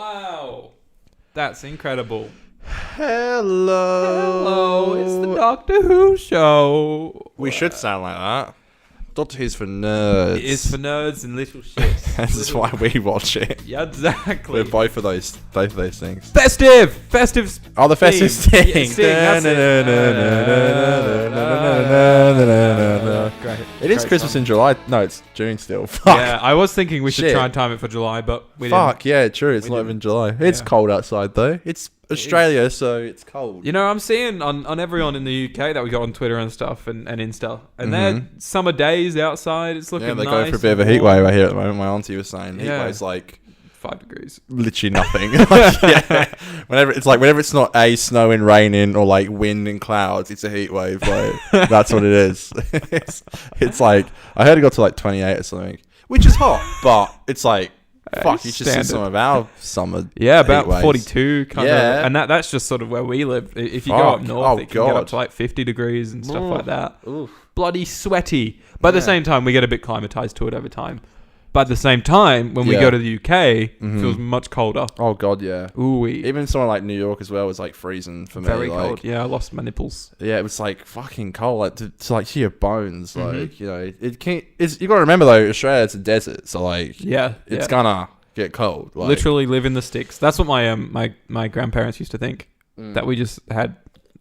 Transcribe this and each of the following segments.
Wow. That's incredible. Hello. It's the Doctor Who show. We should sound like that. Doctor Who's for nerds. It is for nerds and little shits. This is why we watch it. Yeah, exactly. We're both of those things. Festive! Festive. Oh, the festive sting. That's it. Great. It is Great Christmas song. in July. No, it's June still. Fuck. Yeah, I was thinking we should Shit. try and time it for July, but we Fuck, yeah, true. It's We not didn't. even July. It's Yeah. cold outside, though. It's Australia, so it's cold. didn't. You know, I'm seeing on everyone in the UK that we got on Twitter and stuff and Insta, and they're summer days outside. It's looking Yeah, they nice. go for a bit of a heat wave right here at the moment. My auntie was saying heat Yeah. wave's like 5 degrees. literally nothing. Yeah. Whenever it's not snowing, raining, or like wind and clouds, it's a heat wave. Like that's what it is. It's like I heard it got to like 28 or something, which is hot, but it's like fuck. You should see standard. some of our summer. Yeah, about heat waves. 42 kind of. Yeah. And that's just sort of where we live. If you go up Fuck. north, Oh, it can get God. up to like 50 degrees and stuff like that. Oof. Bloody sweaty. But at the same time, we get a bit climatized to it over time. But at the same time, when we Yeah. go to the UK, it feels much colder. Oh god, yeah. Ooh-wee. Even somewhere like New York as well was like freezing for me. Very like, cold. Yeah, I lost my nipples. Yeah, it was like fucking cold, like to like to your bones. Like you know, it can't. You got to remember though, Australia's a desert, so like Yeah. it's yeah. gonna get cold. Like, Literally live in the sticks. That's what my my grandparents used to think. That we just had,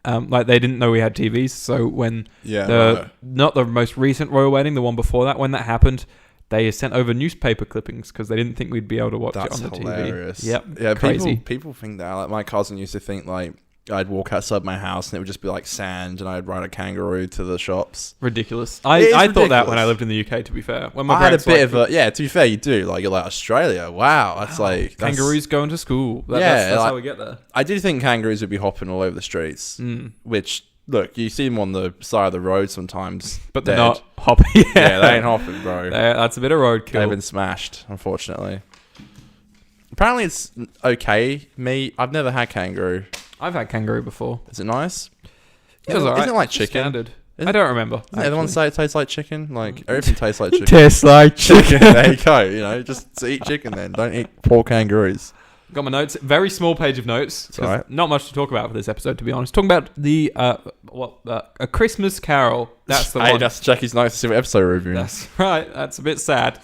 like they didn't know we had TVs. So when not the most recent royal wedding, the one before that, when that happened, they sent over newspaper clippings because they didn't think we'd be able to watch That's it on the hilarious. TV. Yep. Yeah, Crazy. people think that. Like my cousin used to think like I'd walk outside my house and it would just be like sand, and I'd ride a kangaroo to the shops. Ridiculous. It I is thought that ridiculous. when I lived in the UK, to be fair. When my I had a parents bit like, of a to be fair, you do like you're like Australia. Wow, that's like that's, kangaroos going to school. Yeah, That's like- how we get there. I did think kangaroos would be hopping all over the streets, which look, you see them on the side of the road sometimes, But they're dead. not hopping. Yeah, they ain't hopping, bro. That's a bit of roadkill. They've been smashed, unfortunately. Apparently, it's okay. I've never had kangaroo. I've had kangaroo before. Is it nice? It was alright. Isn't it like It's chicken? Standard. Isn't- I don't remember. Doesn't everyone actually. say it tastes like chicken? Like everything tastes like chicken. Tastes like chicken. There you go. You know, just eat chicken then. Don't eat poor kangaroos. Got my notes. Very small page of notes. 'Cause alright. Not much to talk about for this episode, to be honest. Talking about the A Christmas Carol. That's the Hey, one. that's Jackie's nice to see what episode we're reviewing. That's right. That's a bit sad.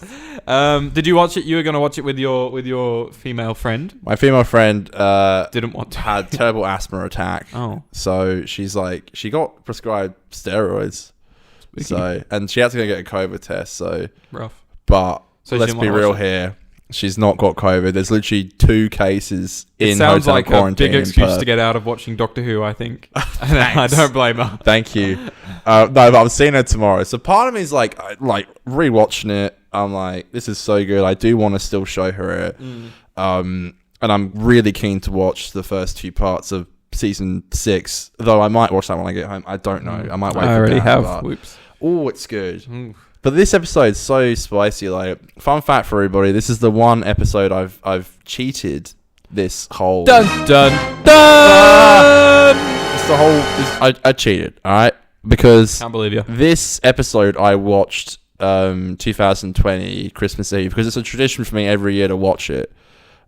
Did you watch it? You were going to watch it with your female friend. My female friend Didn't want to. had terrible asthma attack. Oh. So she's like, she got prescribed steroids. So, and she had to go get a COVID test. So, Rough. but So she let's didn't be wanna real watch it? here. She's not got COVID. There's literally 2 cases It in sounds hotel like a quarantine. big in excuse Perth. to get out of watching Doctor Who, I think. And I Thanks. don't blame her. Thank you. No, but I'm seeing her tomorrow. So part of me is like rewatching it. I'm like, this is so good. I do want to still show her it. And I'm really keen to watch the first 2 parts of season 6. Though I might watch that when I get home. I don't know. I might wait. I for already that, have. but- Whoops. Oh, it's good. Oof. But this episode's so spicy. Like, fun fact for everybody: this is the one episode I've cheated this whole. Dun dun dun! It's the whole. I cheated. All right, because Can't believe you. this episode I watched 2020 Christmas Eve because it's a tradition for me every year to watch it.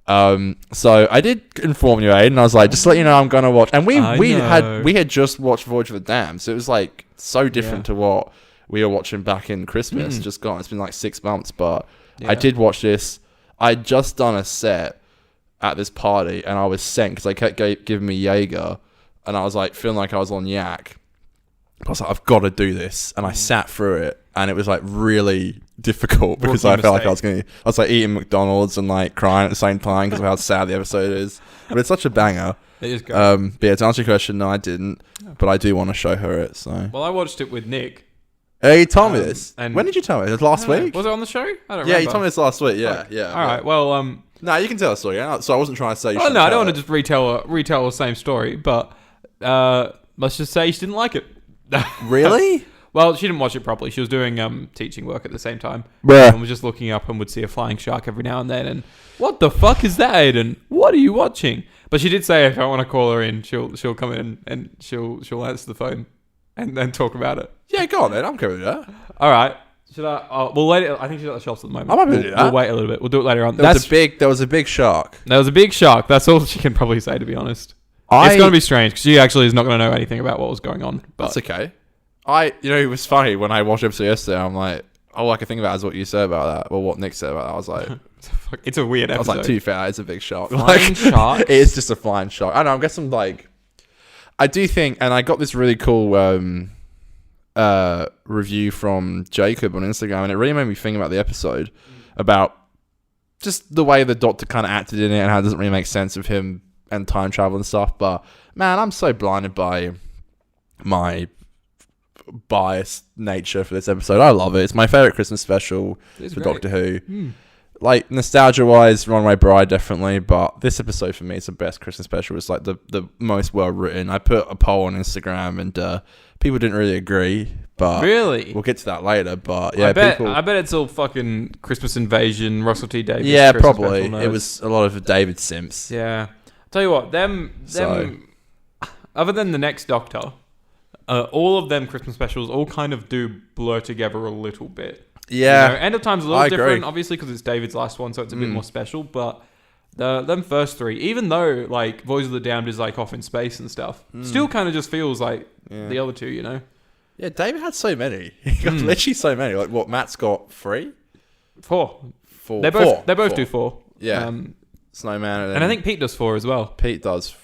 So I did inform you, Aidan. I was like, just to let you know, I'm gonna watch. And we know. had just watched Voyage of the Dam, so it was like so different to what we were watching back in Christmas. Just gone. It's been like 6 months, but I did watch this. I'd just done a set at this party, and I was sent because they kept giving me Jaeger, and I was like feeling like I was on yak. I was like, I've got to do this, and I sat through it, and it was like really difficult because I felt like I was like eating McDonald's and like crying at the same time because of how sad the episode is. But it's such a banger. It is good. But yeah, to answer your question, no, I didn't, but I do want to show her it. So Well, I watched it with Nick. hey, you told me this. and- When did you tell me? It was last week. Was it on the show? I don't remember. Yeah, you told me this last week. Yeah, Fuck. yeah. All right. Well, No, you can tell a story. Yeah? So I wasn't trying to say. You oh shouldn't no, I tell don't want it. to just retell the same story, but let's just say she didn't like it. Really? Well, she didn't watch it properly. She was doing teaching work at the same time. Bruh. And was just looking up and would see a flying shark every now and then. And what the fuck is that, Aidan? What are you watching? But she did say if I want to call her in, she'll come in and she'll answer the phone and then talk about it. Yeah, go on then. I'm good with that. All right. Should I? We'll wait. I think she's at the shops at the moment. I'm happy to do that. We'll wait a little bit. We'll do it later on. There was a big shark. There was a big shark. That's all she can probably say, to be honest. It's going to be strange because she actually is not going to know anything about what was going on. But. That's okay. It was funny when I watched the episode yesterday. I'm like, all I can think about is what you said about that, or what Nick said about that. I was like, it's a weird episode. I was like, too fair, it's a big shark. Flying shark? It is just a flying shark. I know. I'm guessing I do think, and I got this really cool review from Jacob on Instagram, and it really made me think about the episode, about just the way the Doctor kind of acted in it, and how it doesn't really make sense of him and time travel and stuff. But man, I'm so blinded by my biased nature for this episode. I love it. It's my favorite Christmas special for Doctor Who. Like, nostalgia wise, Runaway Bride definitely, but this episode for me is the best Christmas special. It's like the most well written. I put a poll on Instagram and people didn't really agree, but really, we'll get to that later. But yeah, I bet it's all fucking Christmas Invasion, Russell T Davies. Yeah, Christmas probably. Special It was a lot of David Simps. Yeah, tell you what, them other than the next Doctor, all of them Christmas specials all kind of do blur together a little bit. Yeah, End of Time's a little different, obviously, because it's David's last one, so it's a bit more special. But them first three, even though like Voice of the Damned is like off in space and stuff, still kind of just feels like the other two, you know? Yeah, David had so many. He got literally so many. Like what? Matt's got 3, 4. They both do 4. Yeah, Snowman, and I think Pete does 4 as well. Pete does.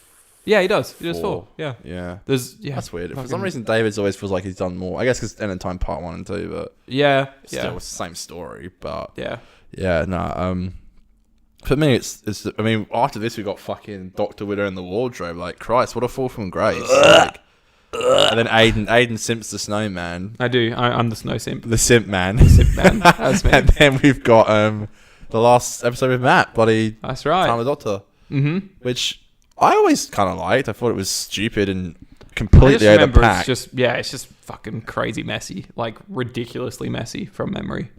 Yeah, he does. He does 4. Yeah. That's weird. For some reason, David's always feels like he's done more. I guess because End of Time Part 1 and 2, but still it's the same story. But for me, it's. I mean, after this, we got fucking Dr. Widow in the wardrobe. Like, Christ, what a fall from grace! And then Aidan simps the snowman. I do. I'm the snow simp. The simp man. That's me. And then we've got the last episode with Matt. Bloody. That's right. Time of the Doctor. Mm-hmm. Which I always kind of liked. I thought it was stupid and completely out of the pack. It's just fucking crazy messy, like ridiculously messy from memory.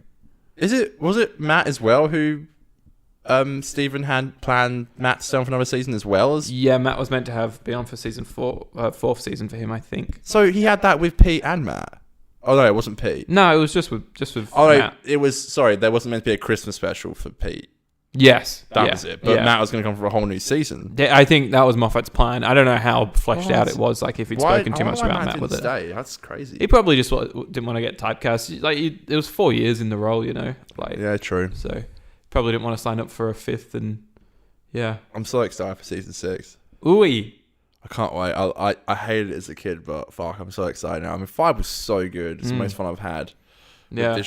Was it Matt as well who Stephen had planned Matt to stay on for another season as well as? Yeah, Matt was meant to be on for season 4, 4th season for him, I think. So he had that with Pete and Matt. Oh no, it wasn't Pete. No, it was just with Oh Matt. no, it was. Sorry, there wasn't meant to be a Christmas special for Pete. Yes, that was it. But Matt was going to come for a whole new season. Yeah, I think that was Moffat's plan. I don't know how fleshed out it was. Like if he'd spoken too much about Matt with it. That's crazy. He probably just didn't want to get typecast. Like it was 4 years in the role, you know. Like yeah, true. So probably didn't want to sign up for a 5th, and yeah. I'm so excited for season 6. Ooh-wee. I can't wait. I hated it as a kid, but fuck, I'm so excited now. I mean, 5 was so good. It's the most fun I've had. Yeah.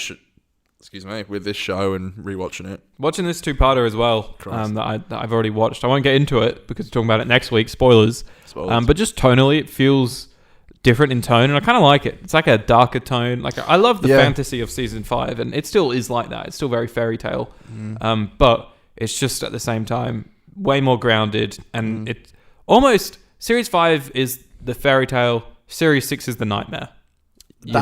With this show and rewatching it. Watching this 2-parter as well, that I've already watched. I won't get into it because we're talking about it next week. Spoilers. But just tonally, it feels different in tone, and I kind of like it. It's like a darker tone. Like I love the fantasy of season 5, and it still is like that. It's still very fairy tale, but it's just at the same time way more grounded, and it almost series 5 is the fairy tale. Series 6 is the nightmare. Put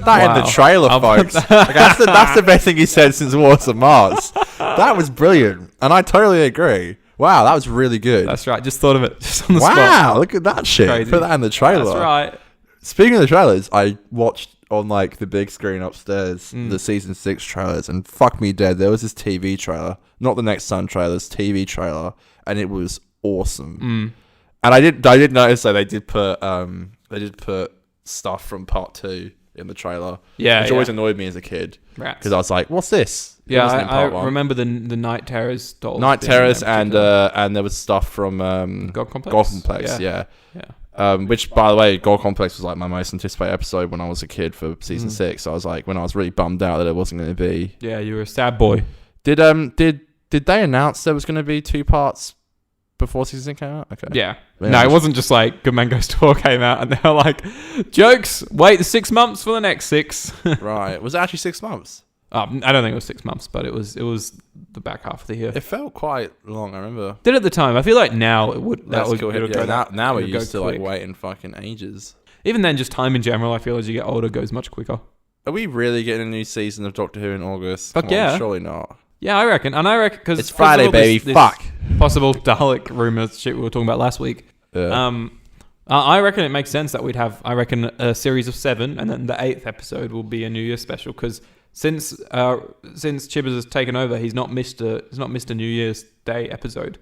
that in the trailer, folks. That's the best thing he said since Wars of Mars. That was brilliant, and I totally agree. Wow, that was really good. That's right. Just thought of it. Just on the spot. Wow, look at that shit. Crazy. Put that in the trailer. That's right. Speaking of the trailers, I watched on like the big screen upstairs the season 6 trailers, and fuck me dead, there was this TV trailer, not the Next Sun trailer, this TV trailer, and it was awesome. And I did notice that they did put stuff from part 2 in the trailer, which always annoyed me as a kid, because I was like, "What's this?" I remember the Night Terrors dolls. Night Terrors, and there was stuff from God Complex. God Complex, yeah. Which, by the way, God Complex was like my most anticipated episode when I was a kid for season 6. So I was like, when I was really bummed out that it wasn't going to be. Yeah, you were a sad boy. Did they announce there was going to be 2 parts before season 6 came out? Okay. Yeah. No, it wasn't just like Good Man Goes to War came out and they were like, jokes, wait 6 months for the next 6. Right. Was it actually 6 months? I don't think it was 6 months, but it was the back half of the year. It felt quite long, I remember. Did at the time. I feel like now it would. Now we're used to like waiting fucking ages. Even then, just time in general, I feel as you get older goes much quicker. Are we really getting a new season of Doctor Who in August? Fuck yeah. Surely not. Yeah, I reckon. And I reckon because it's Friday, baby. This fuck. Possible Dalek rumors shit we were talking about last week. Yeah. I reckon it makes sense that we'd have, I reckon, a series of 7, and then the 8th episode will be a New Year's special, because since Chibbers has taken over, he's not missed a New Year's Day episode.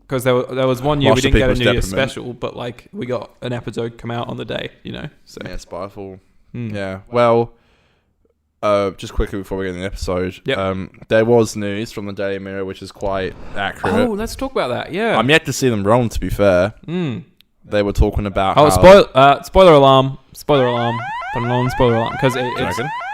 Because there was one year we didn't get a New Year's special, but like we got an episode come out on the day, you know. So yeah, Spyfall. Yeah. Well, just quickly before we get in the episode, there was news from the Daily Mirror, which is quite accurate. Oh, let's talk about that. Yeah, I'm yet to see them wrong. To be fair, they were talking about. Oh, spoiler alarm! Spoiler alarm! Put it on spoiler alarm, because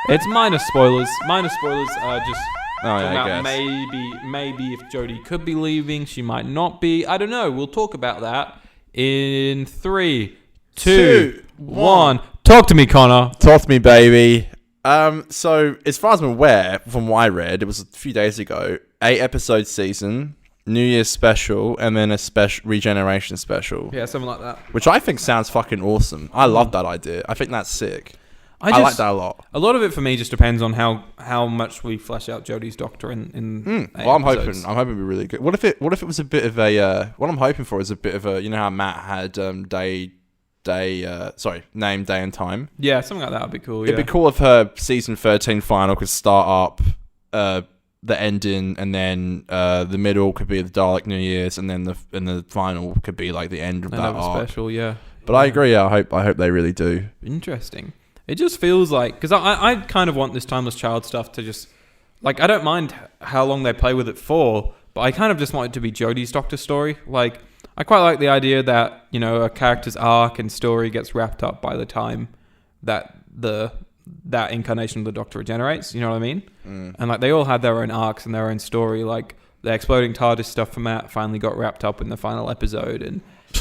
it's minor spoilers. Minor spoilers are just. Oh, yeah, maybe if Jodie could be leaving, she might not be. I don't know. We'll talk about that in 3, 2, 1. Talk to me, Conor. Talk to me, baby. So as far as I'm aware, from what I read, it was a few days ago, 8-episode season, New Year's special, and then a special regeneration special. Yeah, something like that. Which I think sounds fucking awesome. I love that idea. I think that's sick. I like that a lot. A lot of it for me just depends on how much we flesh out Jodie's Doctor in well, I'm hoping it'll be really good. What if it was a bit of a what I'm hoping for is a bit of a, you know how Matt had name, day and time. Yeah, something like that would be cool. It'd be cool if her season 13 final could start up the ending, and then the middle could be the Dalek New Year's, and then the final could be like the end of that arc. Special, yeah. But I agree. I hope they really do. Interesting. It just feels like, because I kind of want this Timeless Child stuff to just, like, I don't mind how long they play with it for, but I kind of just want it to be Jodie's Doctor story. Like, I quite like the idea that, you know, a character's arc and story gets wrapped up by the time that that incarnation of the Doctor regenerates. You know what I mean? And like, they all had their own arcs and their own story. Like, the exploding TARDIS stuff for Matt finally got wrapped up in the final episode,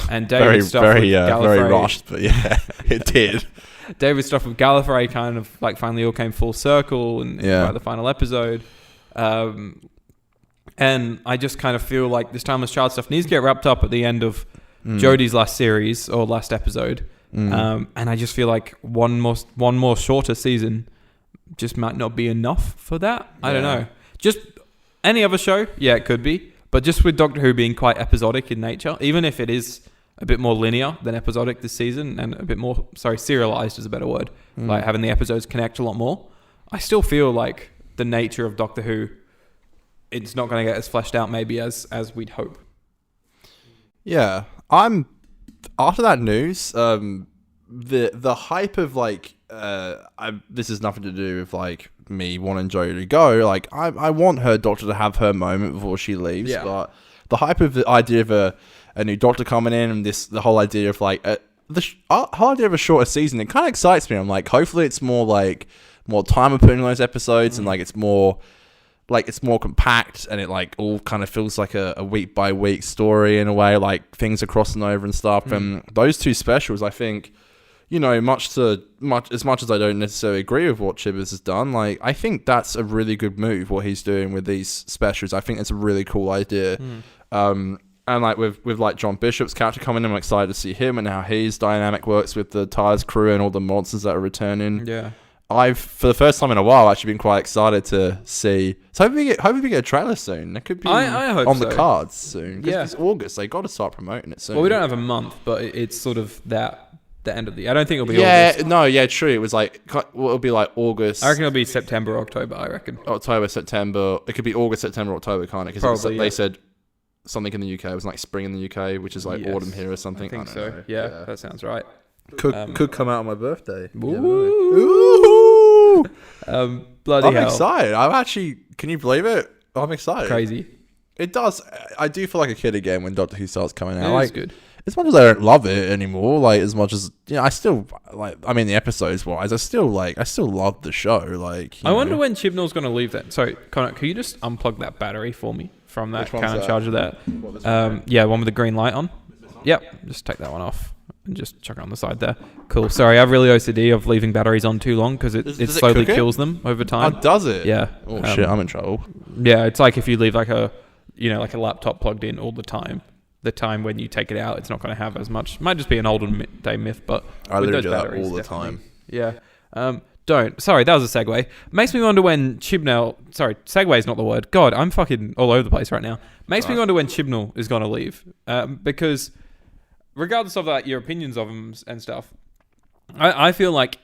and David's stuff with Gallifrey, very rushed, but yeah, it did. David's stuff with Gallifrey kind of like finally all came full circle and by the final episode. And I just kind of feel like this Timeless Child stuff needs to get wrapped up at the end of Jodie's last series or last episode. And I just feel like one more shorter season just might not be enough for that. I don't know. Just any other show, yeah, it could be. But just with Doctor Who being quite episodic in nature, even if it is a bit more linear than episodic this season, and a bit more, serialized is a better word, like having the episodes connect a lot more, I still feel like the nature of Doctor Who, it's not going to get as fleshed out maybe as we'd hope. Yeah, after that news, the hype of like, this has nothing to do with like me wanting Jodie to go. Like, I want her Doctor to have her moment before she leaves, but the hype of the idea of a new Doctor coming in, and the whole idea of like the whole idea of a shorter season, it kind of excites me. I'm like, hopefully it's more time we put in those episodes, and like it's more compact, and it like all kind of feels like a week by week story in a way, like things are crossing over and stuff. And those two specials, I think, you know, much as much as I don't necessarily agree with what Chibbers has done, like I think that's a really good move what he's doing with these specials. I think it's a really cool idea. And like with like John Bishop's character coming in, I'm excited to see him and how his dynamic works with the TARDIS crew and all the monsters that are returning. Yeah, I've, for the first time in a while, actually been quite excited to see. So hopefully we get a trailer soon. It could be I hope on so. the cards soon. Yeah, it's August. They got to start promoting it soon. Well, we don't have a month, but it's sort of the end of the year. I don't think it'll be August. True. It was like, it'll be like August. I reckon it'll be September, October, I reckon. October, September. It could be August, September, October, can't it? Because they said something in the UK. It was like spring in the UK, which is like autumn here or something. I think so. Yeah, that sounds right. Could come out on my birthday. Ooh. Bloody hell. I'm excited. Can you believe it? I'm excited. Crazy. It does. I do feel like a kid again when Doctor Who starts coming out. It's good. As much as I don't love it anymore, like as much as, you know, I still like. I mean, the episodes wise, I still love the show. Like, I wonder when Chibnall's going to leave that. Sorry, Conor, can you just unplug that battery for me from that current charger there? Yeah, one with the green light on. Yep, just take that one off and just chuck it on the side there. Cool. Sorry, I have really OCD of leaving batteries on too long because it slowly kills them over time. Oh, does it? Yeah. Oh shit, I'm in trouble. Yeah, it's like if you leave like a laptop plugged in all the time. The time when you take it out, it's not going to have as much. Might just be an olden day myth, but I literally do that all the time. Yeah. Don't. Sorry, that was a segue. Makes me wonder when Chibnall... Sorry, segue is not the word. God, I'm fucking all over the place right now. Makes me wonder when Chibnall is going to leave. Because regardless of like your opinions of him and stuff, I feel like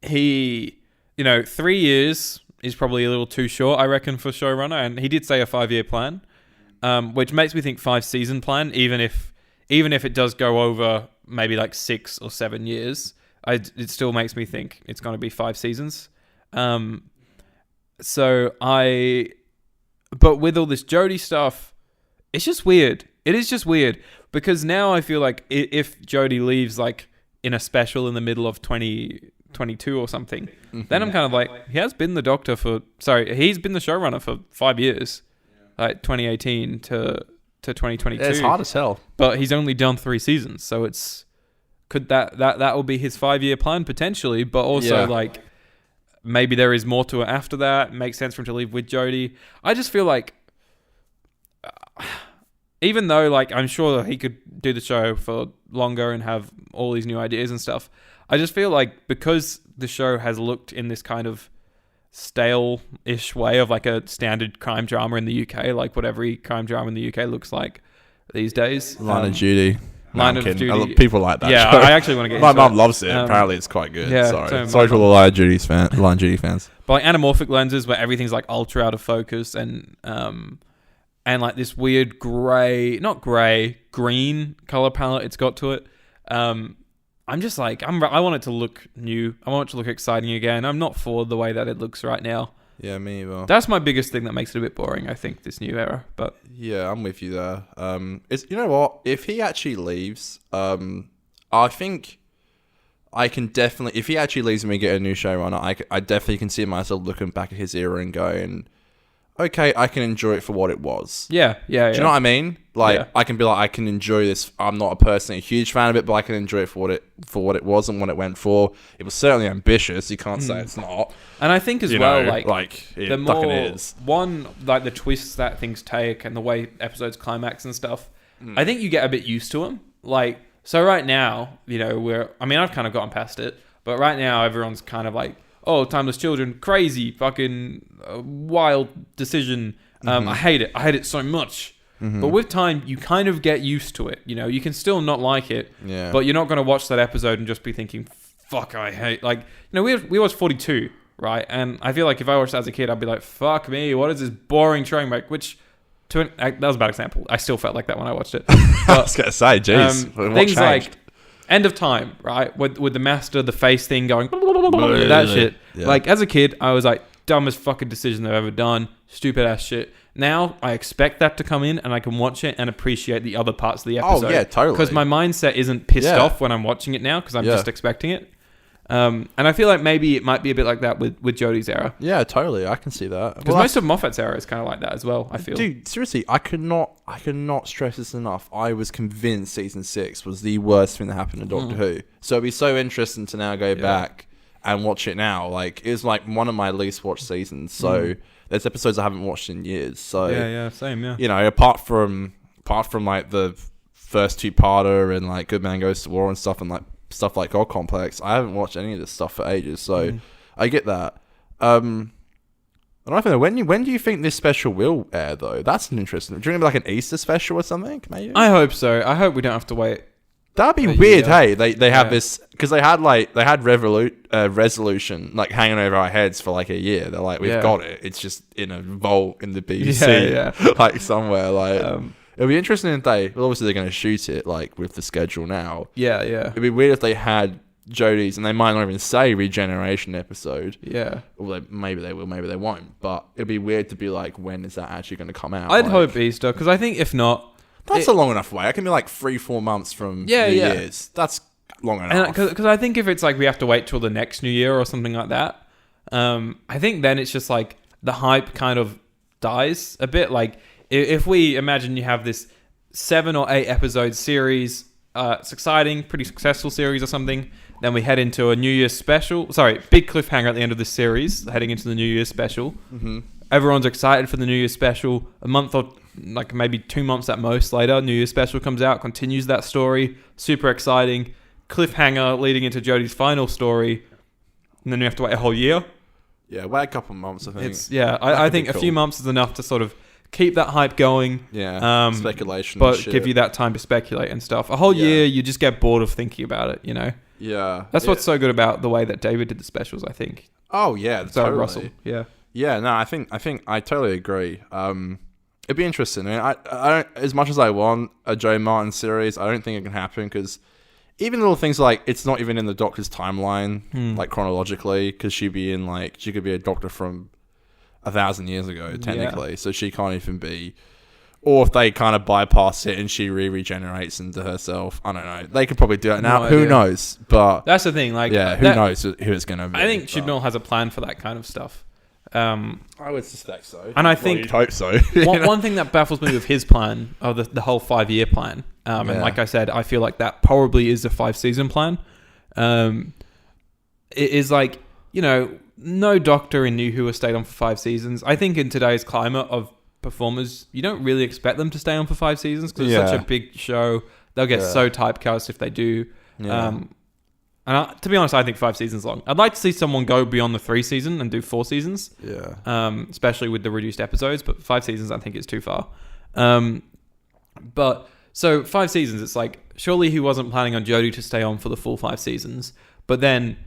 he, 3 years is probably a little too short, I reckon, for showrunner. And he did say a 5-year plan, which makes me think 5-season plan, even if it does go over maybe like 6 or 7 years, it still makes me think it's going to be 5 seasons. But with all this Jodie stuff, it's just weird. It is just weird because now I feel like if Jodie leaves like in a special in the middle of 2022 or something, then I'm kind of like, he's been the showrunner for 5 years, like 2018 to 2022. Yeah, it's hard as hell. But he's only done 3 seasons, so could that will be his 5-year plan potentially, but also like maybe there is more to it after that. It makes sense for him to leave with Jodie. I just feel like even though like I'm sure that he could do the show for longer and have all these new ideas and stuff, I just feel like because the show has looked in this kind of stale-ish way of like a standard crime drama in the UK, like what every crime drama in the UK looks like these days. Line of Duty. Line of Duty. People like that show. I actually want to get my mum loves it. Apparently it's quite good. Yeah, sorry for all the Line of Duty fans. But like anamorphic lenses where everything's like ultra out of focus and like this weird green color palette it's got to it. I'm just like, I want it to look new. I want it to look exciting again. I'm not for the way that it looks right now. Yeah, me either. That's my biggest thing that makes it a bit boring, I think, this new era. But yeah, I'm with you there. You know what? If he actually leaves, I think I can definitely, if he actually leaves and we get a new showrunner, I definitely can see myself looking back at his era and going, okay, I can enjoy it for what it was. Yeah. Do you know what I mean? Like, I can be like, I can enjoy this. I'm not a huge fan of it, but I can enjoy it for what it was and what it went for. It was certainly ambitious. You can't say it's not. And I think as well, it the more fucking is. One, like the twists that things take and the way episodes climax and stuff, I think you get a bit used to them. Like, so right now, I've kind of gotten past it, but right now everyone's kind of like, oh, Timeless Children, crazy, fucking wild decision. I hate it. I hate it so much. But with time, you kind of get used to it. You can still not like it, but you're not going to watch that episode and just be thinking, fuck, I hate. Like, we watched 42, right? And I feel like if I watched that as a kid, I'd be like, fuck me, what is this boring train wreck? Which, that was a bad example. I still felt like that when I watched it. But, I was going to say, geez. Things like End of Time, right? With the master, the face thing going, that shit. Yeah. Like, as a kid, I was like, dumbest fucking decision I've ever done. Stupid ass shit. Now, I expect that to come in and I can watch it and appreciate the other parts of the episode. Oh, yeah, totally. Because my mindset isn't pissed off when I'm watching it now because I'm just expecting it. And I feel like maybe it might be a bit like that with Jodie's era. Yeah, totally. I can see that. Because most of Moffat's era is kind of like that as well, I feel. Dude, seriously, I could not stress this enough. I was convinced season 6 was the worst thing that happened to Doctor Who. So it'd be so interesting to now go back and watch it now. Like, it's like one of my least watched seasons. So there's episodes I haven't watched in years. So same, yeah. Apart from like the first 2-parter and like Good Man Goes to War and stuff like God Complex, I haven't watched any of this stuff for ages. So I get that. I don't know. When do you think this special will air though? That's an interesting. Do you think it'll be like an Easter special or something? Maybe. I hope so. I hope we don't have to wait. That'd be weird. Hey, they have this because they had Resolution like hanging over our heads for like a year. They're like, we've got it. It's just in a vault in the BBC, like somewhere. Like it'll be interesting if obviously they're going to shoot it like with the schedule now. Yeah. It'd be weird if they had Jodie's and they might not even say regeneration episode. Yeah. Or maybe they will, maybe they won't. But it'd be weird to be like, when is that actually going to come out? I'd hope Easter because I think if not. That's a long enough way. It can be like 3-4 months from New Year's. That's long enough. Because I think if it's like we have to wait till the next New Year or something like that, I think then it's just like the hype kind of dies a bit. Like if we imagine you have this 7 or 8 episode series, it's exciting, pretty successful series or something. Then we head into a New Year's special. Sorry, big cliffhanger at the end of this series, heading into the New Year's special. Everyone's excited for the New Year's special. A month or like maybe 2 months at most later, New Year's special comes out, continues that story. Super exciting. Cliffhanger leading into Jodie's final story. And then you have to wait a whole year. Yeah, wait a couple of months, I think. I think a few months is enough to sort of keep that hype going. Yeah. Speculation. But give you that time to speculate and stuff. A whole year, you just get bored of thinking about it, you know? Yeah. That's what's so good about the way that David did the specials, I think. Oh, yeah. So totally. Russell, yeah. Yeah, no, I think I totally agree. It'd be interesting. I don't, as much as I want a Joe Martin series, I don't think it can happen because even little things like it's not even in the Doctor's timeline, like chronologically, because she could be a Doctor from 1,000 years ago, technically. So she can't even be. Or if they kind of bypass it and she regenerates into herself, I don't know. They could probably do it now. Who knows? But that's the thing. Like, who knows who it's going to be? I think Chibnall has a plan for that kind of stuff. I would suspect so. And I think you'd hope so. one thing that baffles me with his plan, of the whole 5-year plan, and like I said, I feel like that probably is a 5-season plan. It is like, you know, no Doctor in New Who has stayed on for 5 seasons. I think in today's climate of performers, you don't really expect them to stay on for 5 seasons because it's such a big show. They'll get so typecast if they do. Yeah. To be honest, I think 5 seasons long. I'd like to see someone go beyond the 3 season and do 4 seasons. Yeah. Especially with the reduced episodes, but 5 seasons I think is too far. But so 5 seasons, it's like surely he wasn't planning on Jodie to stay on for the full 5 seasons. But then,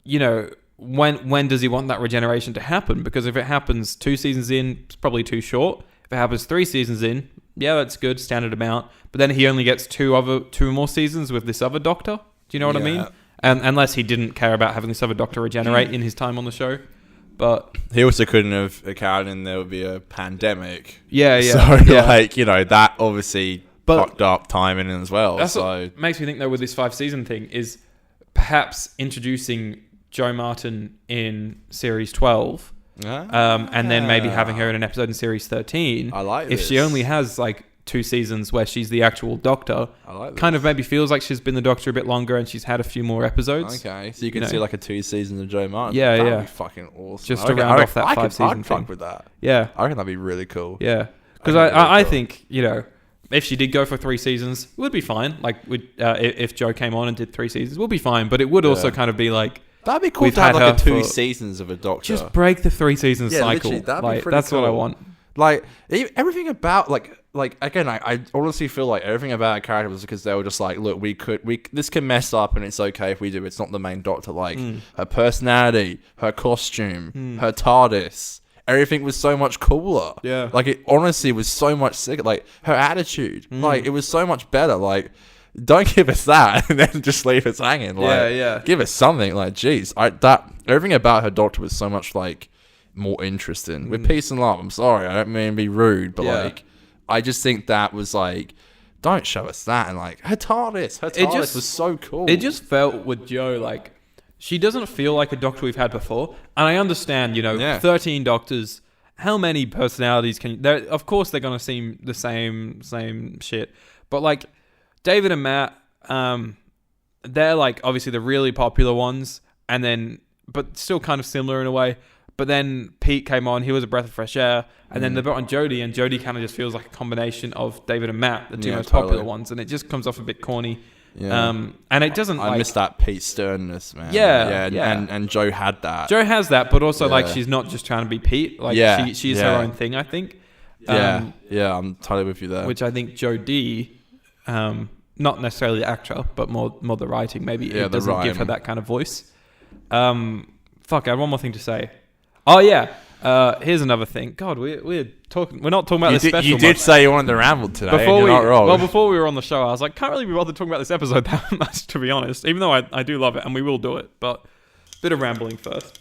you know, when does he want that regeneration to happen? Because if it happens 2 seasons in, it's probably too short. If it happens 3 seasons in, yeah, that's good, standard amount. But then he only gets 2 more seasons with this other Doctor. Do you know what I mean? Unless he didn't care about having this other Doctor regenerate in his time on the show. But he also couldn't have accounted in there would be a pandemic. Yeah. So, like, you know, that obviously fucked up timing as well. That's what makes me think, though, with this 5-season thing is perhaps introducing Joe Martin in Series 12 and then maybe having her in an episode in Series 13. I like if this. she only has, like, 2 seasons where she's the actual Doctor. I like this. Kind of maybe feels like she's been the Doctor a bit longer and she's had a few more episodes. Okay, so you can see like a 2 seasons of Joe Martin. Yeah, that'd be fucking awesome. Just to round off that 5-season thing. I'd fuck with that. Yeah. I reckon that'd be really cool. Yeah. Because I think, you know, if she did go for 3 seasons, it would be fine. Like, if Joe came on and did 3 seasons, it would be fine. But it would also kind of be like... That'd be cool to have like a 2 seasons of a Doctor. Just break the 3-season cycle. That'd like, be pretty that's cool. what I want. Like, everything about, like again, I honestly feel like everything about a character was because they were just like, look, this can mess up and it's okay if we do. It's not the main Doctor. Like, her personality, her costume, her TARDIS, everything was so much cooler. Yeah. Like, it honestly was so much sicker. Like, her attitude, like, it was so much better. Like, don't give us that and then just leave us hanging. Like, give us something. Like, geez, everything about her Doctor was so much, like, more interesting. With peace and love, I'm sorry, I don't mean to be rude, but like, I just think that was like, don't show us that. And like, her TARDIS was so cool. It just felt with Joe like she doesn't feel like a Doctor we've had before. And I understand, you know, 13 Doctors, how many personalities can of course they're gonna seem the same shit, but like David and Matt, they're like obviously the really popular ones, and then but still kind of similar in a way. But then Pete came on, he was a breath of fresh air, and then they brought on Jodie, and Jodie kind of just feels like a combination of David and Matt, the 2 most popular ones, and it just comes off a bit corny. Yeah. And it doesn't. I miss that Pete sternness, man. Yeah. And Joe had that. Joe has that, but also like she's not just trying to be Pete. Like she's her own thing, I think. I'm totally with you there. Which I think Jodie, not necessarily the actor, but more the writing. Maybe it doesn't give her that kind of voice. I had one more thing to say. Oh yeah, here's another thing. God, we're talking. We're not talking about this special. You did say you wanted to ramble today. Before we were on the show, I was like, can't really be bothered talking about this episode that much, to be honest. Even though I do love it, and we will do it, but bit of rambling first.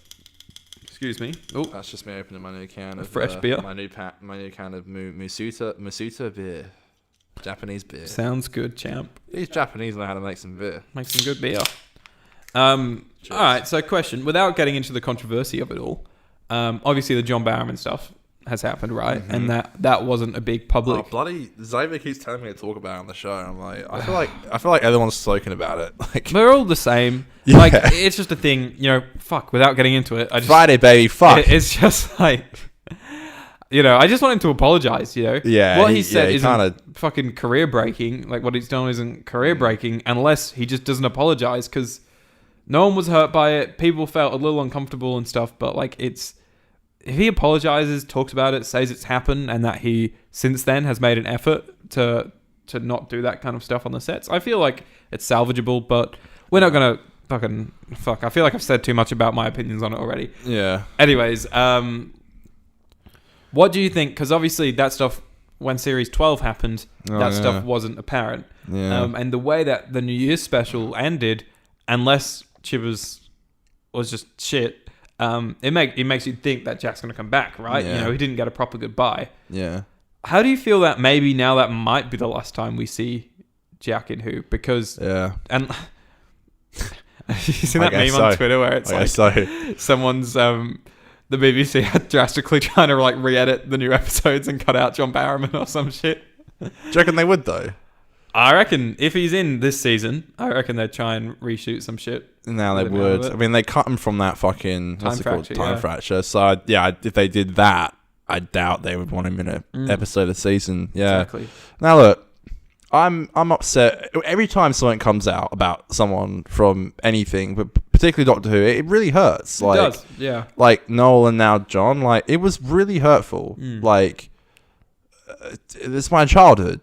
Excuse me. Oh, that's just me opening my new can of fresh beer. My new can of Masuta beer, Japanese beer. Sounds good, champ. These Japanese know how to make some beer. Make some good beer. All right. So, question: without getting into the controversy of it all. Obviously the John Barrowman stuff has happened, right? And that wasn't a big public. Oh, bloody Xavier keeps telling me to talk about it on the show. And I'm like, I feel like everyone's spoken about it. Like, they're all the same. Yeah. Like, it's just a thing, you know. Fuck. Without getting into it, Friday, baby. Fuck. It's just like, you know, I just want him to apologize. You know, what he said isn't fucking career breaking. Like, what he's done isn't career breaking unless he just doesn't apologize, because no one was hurt by it. People felt a little uncomfortable and stuff, but like, it's if he apologizes, talks about it, says it's happened, and that he since then has made an effort to not do that kind of stuff on the sets, I feel like it's salvageable. But we're not gonna fuck. I feel like I've said too much about my opinions on it already. Yeah. Anyways, what do you think? Because obviously that stuff, when Series 12 happened, stuff wasn't apparent. Yeah. And the way that the New Year's special ended, unless Chivers was just shit, it makes you think that Jack's going to come back, right? Yeah. He didn't get a proper goodbye. Yeah. How do you feel that maybe now that might be the last time we see Jack in Who? Because... Yeah. And... you seen that meme on Twitter where it's someone's... the BBC had drastically trying to like re-edit the new episodes and cut out John Barrowman or some shit. Do you reckon they would though? I reckon if he's in this season, I reckon they'd try and reshoot some shit. No, they would. I mean, they cut him from that fucking Time fracture. So yeah, if they did that, I doubt they would want him in an episode of the season. Yeah. Exactly. Now look, I'm upset every time something comes out about someone from anything, but particularly Doctor Who. It really hurts. It does, yeah. Like Noel and now John. Like it was really hurtful. Like it's my childhood,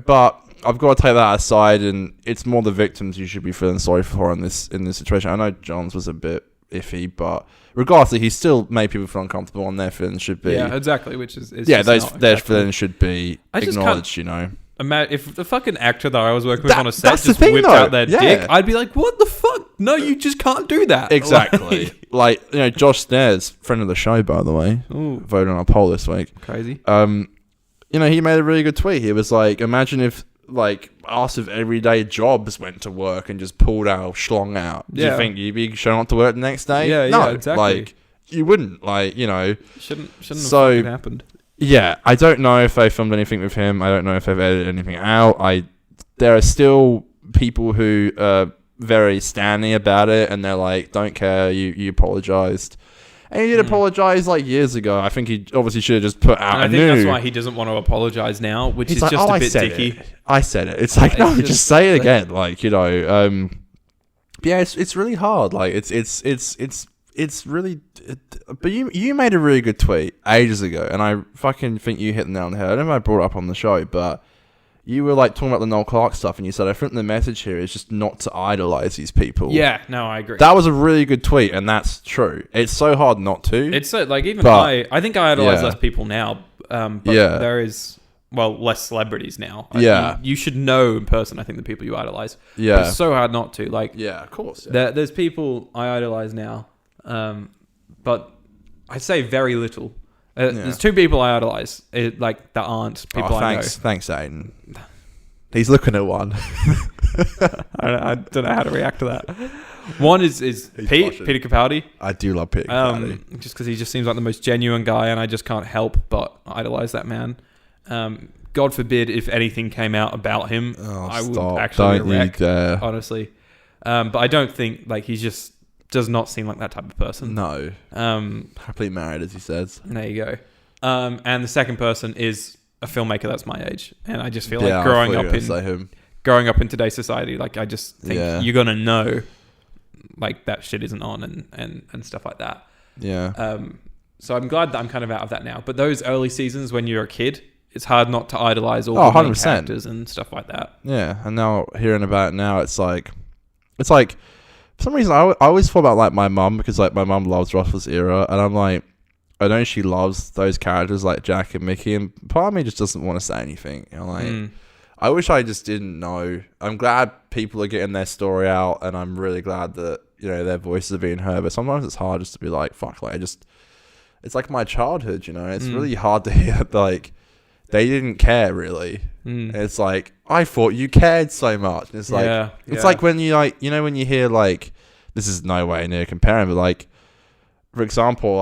But I've got to take that aside, and it's more the victims you should be feeling sorry for in this situation. I know John's was a bit iffy, but regardless, he still made people feel uncomfortable, and their feelings should be exactly. Which is their feelings should be acknowledged. If the fucking actor that I was working with on a set just thing, whipped though. out their dick, I'd be like, what the fuck? No, you just can't do that. Exactly. Josh Snares, friend of the show, by the way, voted on our poll this week. Crazy. He made a really good tweet. He was like, imagine if, us of everyday jobs went to work and just pulled our schlong out. Do you think you'd be showing up to work the next day? Yeah, exactly. You wouldn't. Shouldn't have happened. Yeah, I don't know if they filmed anything with him. I don't know if they've edited anything out. There are still people who are very standy about it, and they're like, don't care, you apologised. And he did apologise years ago. I think he obviously should have just put out I think that's why he doesn't want to apologise now, which is just a bit dicky. I said it. It's like, no, just say it again. Yeah, it's really hard. It's really... But you made a really good tweet ages ago, and I fucking think you hit the nail on the head. I don't know if I brought it up on the show, but you were talking about the Noel Clarke stuff, and you said, I think the message here is just not to idolise these people. Yeah, no, I agree. That was a really good tweet, and that's true. It's so hard not to. It's so, I think I idolise less people now, but there is... Well, less celebrities now. You should know in person, I think, the people you idolise. Yeah. But it's so hard not to. Yeah, of course. Yeah. There's people I idolise now, but I'd say very little. There's two people I idolise, that aren't people I know. Thanks, Aidan. He's looking at one. I don't know how to react to that. One is Peter Capaldi. I do love Peter Capaldi. Just because he just seems like the most genuine guy, and I just can't help but idolise that man. God forbid if anything came out about him, I would actually wreck, honestly. But I don't think he just does not seem like that type of person. No. Happily married, as he says. There you go. And the second person is a filmmaker that's my age, and I just feel like growing up in today's society, I just think you're gonna know, that shit isn't on and stuff like that. Yeah. So I'm glad that I'm kind of out of that now. But those early seasons when you're a kid, it's hard not to idolize all the main characters and stuff like that. Yeah, and now hearing about it now, it's like for some reason I always thought about my mum, because my mum loves Russell's era, and I'm like, I know she loves those characters like Jack and Mickey, and part of me just doesn't want to say anything. I wish I just didn't know. I'm glad people are getting their story out, and I'm really glad that their voices are being heard. But sometimes it's hard just to be like, fuck, it's like my childhood. It's really hard to hear they didn't care really. It's like, I thought you cared so much. And it's like when you when you hear this is no way near comparing, but for example,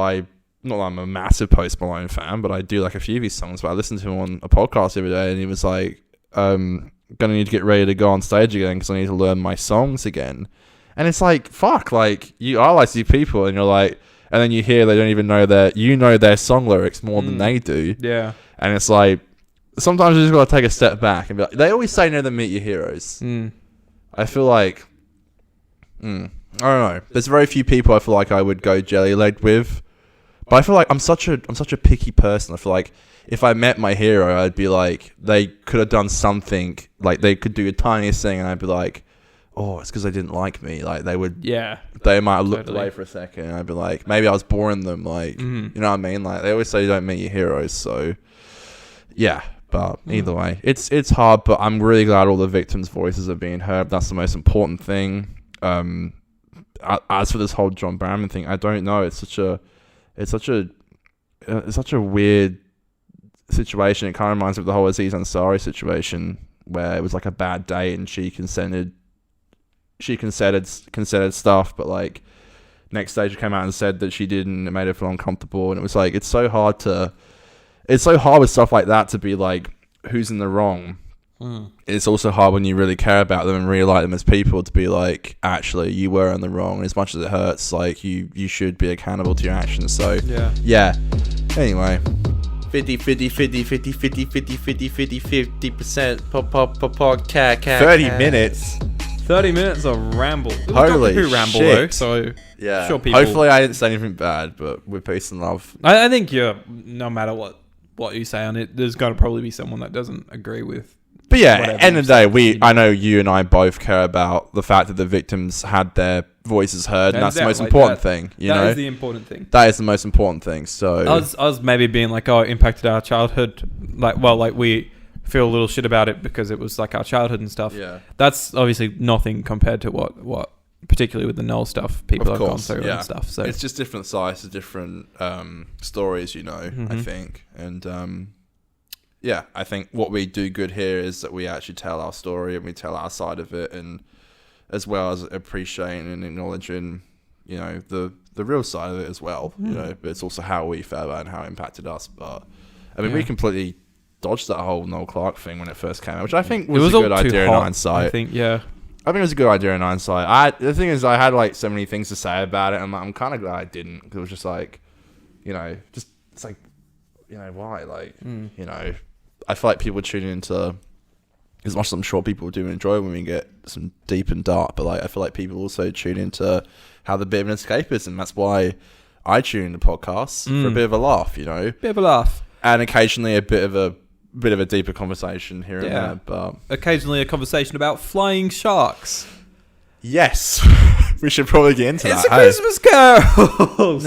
not that I'm a massive Post Malone fan, but I do like a few of his songs. But I listened to him on a podcast the other day, and he was like, gonna need to get ready to go on stage again because I need to learn my songs again. And it's like, fuck, you idolize these people, and you're like, and then you hear they don't even know their song lyrics more than they do. Yeah. And it's like, sometimes you just got to take a step back and be like, they always say never meet your heroes. I feel like, I don't know. There's very few people I feel like I would go jelly-legged with. But I feel like I'm such a picky person. I feel like if I met my hero, I'd be like, they could have done something, like they could do the tiniest thing, and I'd be like, oh, it's because they didn't like me. Like they might have looked away for a second, and I'd be like, maybe I was boring them. Like, you know what I mean? Like they always say you don't meet your heroes. So yeah, but either way, it's hard. But I'm really glad all the victims' voices are being heard. That's the most important thing. As for this whole John Barrowman thing, I don't know. It's such a weird situation. It kind of reminds me of the whole Aziz Ansari situation, where it was like a bad day and she consented stuff, but like next day she came out and said that she didn't. It made her feel uncomfortable, and it was like it's so hard with stuff like that to be like, who's in the wrong. It's also hard when you really care about them and really like them as people to be like, actually, you were in the wrong. As much as it hurts, like you should be accountable to your actions. So yeah. Anyway, 50% podcast. 30 minutes. 30 minutes of ramble. Holy Doctor Who ramble shit. Though, so yeah. sure people. Hopefully I didn't say anything bad, but with peace and love. I think no matter what you say on it, there's got to probably be someone that doesn't agree with. But yeah, end of the day, I know you and I both care about the fact that the victims had their voices heard, and that's the most important thing. That is the important thing. That is the most important thing. So us maybe being like, oh, it impacted our childhood. Like we feel a little shit about it because it was like our childhood and stuff. Yeah, that's obviously nothing compared to what particularly with the Noel stuff people have gone through and stuff. So it's just different sizes, different stories, I think, and yeah, I think what we do good here is that we actually tell our story and we tell our side of it, and as well as appreciating and acknowledging, the real side of it as well. But it's also how we felt about it and how it impacted us. But I mean, we completely dodged that whole Noel Clarke thing when it first came out, which I think was a good idea in hindsight. I think it was a good idea in hindsight. The thing is, I had like so many things to say about it, and I'm kind of glad I didn't, because it was just like, it's like, why, like, I feel like people tune into, as much as I'm sure people do enjoy when we get some deep and dark, but like I feel like people also tune into how the bit of an escapism. That's why I tune into podcasts for a bit of a laugh, Bit of a laugh, and occasionally a bit of a deeper conversation here and there. But occasionally a conversation about flying sharks. Yes, we should probably get into that. It's a Christmas Carol.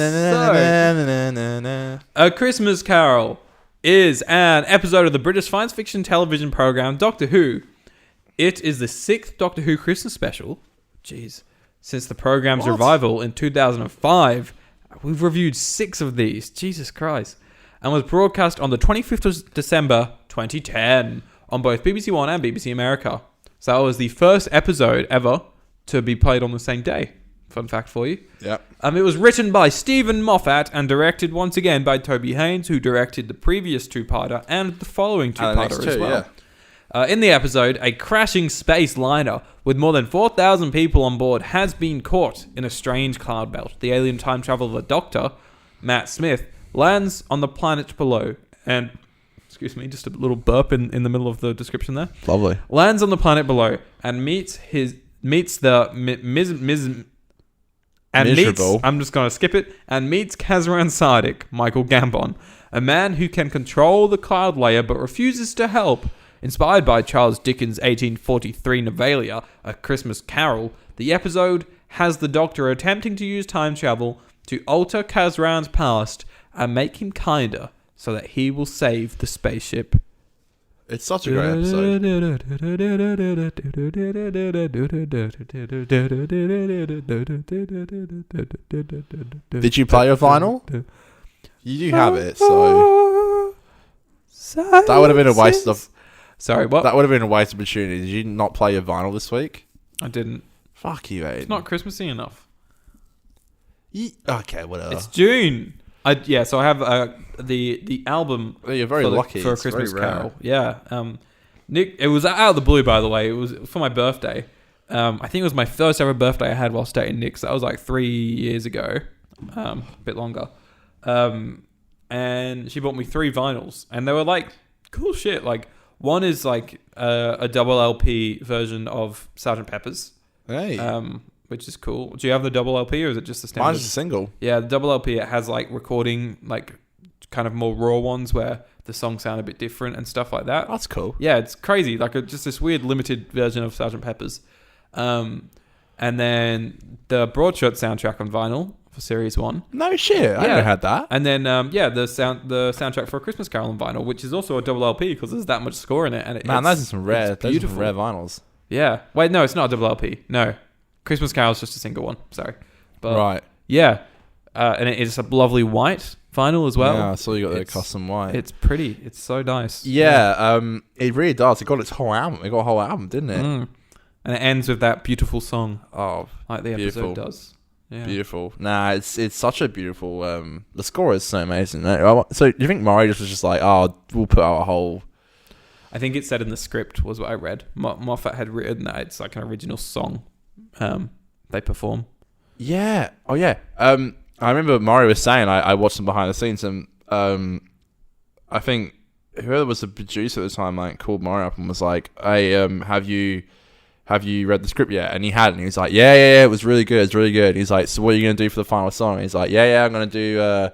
A Christmas Carol is an episode of the British science fiction television program Doctor Who. It is the 6th Doctor Who Christmas special. Jeez. Since the program's revival in 2005, we've reviewed 6 of these. Jesus Christ. And was broadcast on the 25th of December 2010 on both BBC One and BBC America. So that was the first episode ever to be played on the same day. Fun fact for you. Yeah. It was written by Stephen Moffat and directed once again by Toby Haynes, who directed the previous two-parter and the following two-parter as well. Yeah. In the episode, a crashing space liner with more than 4,000 people on board has been caught in a strange cloud belt. The alien time traveler Doctor, Matt Smith, lands on the planet below and... Excuse me, just a little burp in the middle of the description there. Lovely. Lands on the planet below and meets the I'm just going to skip it, and meets Kazran's sidekick, Michael Gambon, a man who can control the cloud layer but refuses to help. Inspired by Charles Dickens' 1843 novella, A Christmas Carol, the episode has the Doctor attempting to use time travel to alter Kazran's past and make him kinder so that he will save the spaceship. It's such a great episode. Did you play your vinyl? You do have it, so that would have been a waste of. Sorry, what? That would have been a waste of opportunity. Did you not play your vinyl this week? I didn't. Fuck you, Aidan. It's not Christmassy enough. Okay, whatever. It's June. So I have the album. Well, you're very lucky for a Christmas Carol. Yeah. Nick, it was out of the blue, by the way. It was for my birthday. I think it was my first ever birthday I had while staying Nick's. That was like 3 years ago, a bit longer. And she bought me 3 vinyls, and they were like cool shit. Like one is like a double LP version of Sgt. Pepper's. Hey. which is cool. Do you have the double LP or is it just the standard? Mine's just a single. Yeah, the double LP, it has like recording, like kind of more raw ones where the songs sound a bit different and stuff like that. That's cool. Yeah, it's crazy. Like just this weird limited version of Sgt. Pepper's. And then the Broadshot soundtrack on vinyl for Series 1. No shit. I never had that. And then, the soundtrack for A Christmas Carol on vinyl, which is also a double LP because there's that much score in it. And those are some rare vinyls. Yeah. Wait, no, it's not a double LP. No. Christmas Carol is just a single one. Sorry. But, right. Yeah. And it is a lovely white vinyl as well. Yeah, I saw you got the custom white. It's pretty. It's so nice. Yeah. It really does. It got its whole album. It got a whole album, didn't it? Mm. And it ends with that beautiful song. Oh, like the beautiful. episode does. Yeah. Beautiful. Nah, it's such a beautiful. The score is so amazing. So do you think Murray just was just like, oh, we'll put out a whole? I think it said in the script was what I read. Moffat had written that it's like an original song. They perform. Yeah. Oh yeah. I remember Murray was saying I watched them behind the scenes and I think whoever was the producer at the time like called Murray up and was like, hey, have you read the script yet? And he hadn't. He was like, yeah, it was really good. It's really good. He's like, so what are you going to do for the final song? He's like, yeah, I'm going to do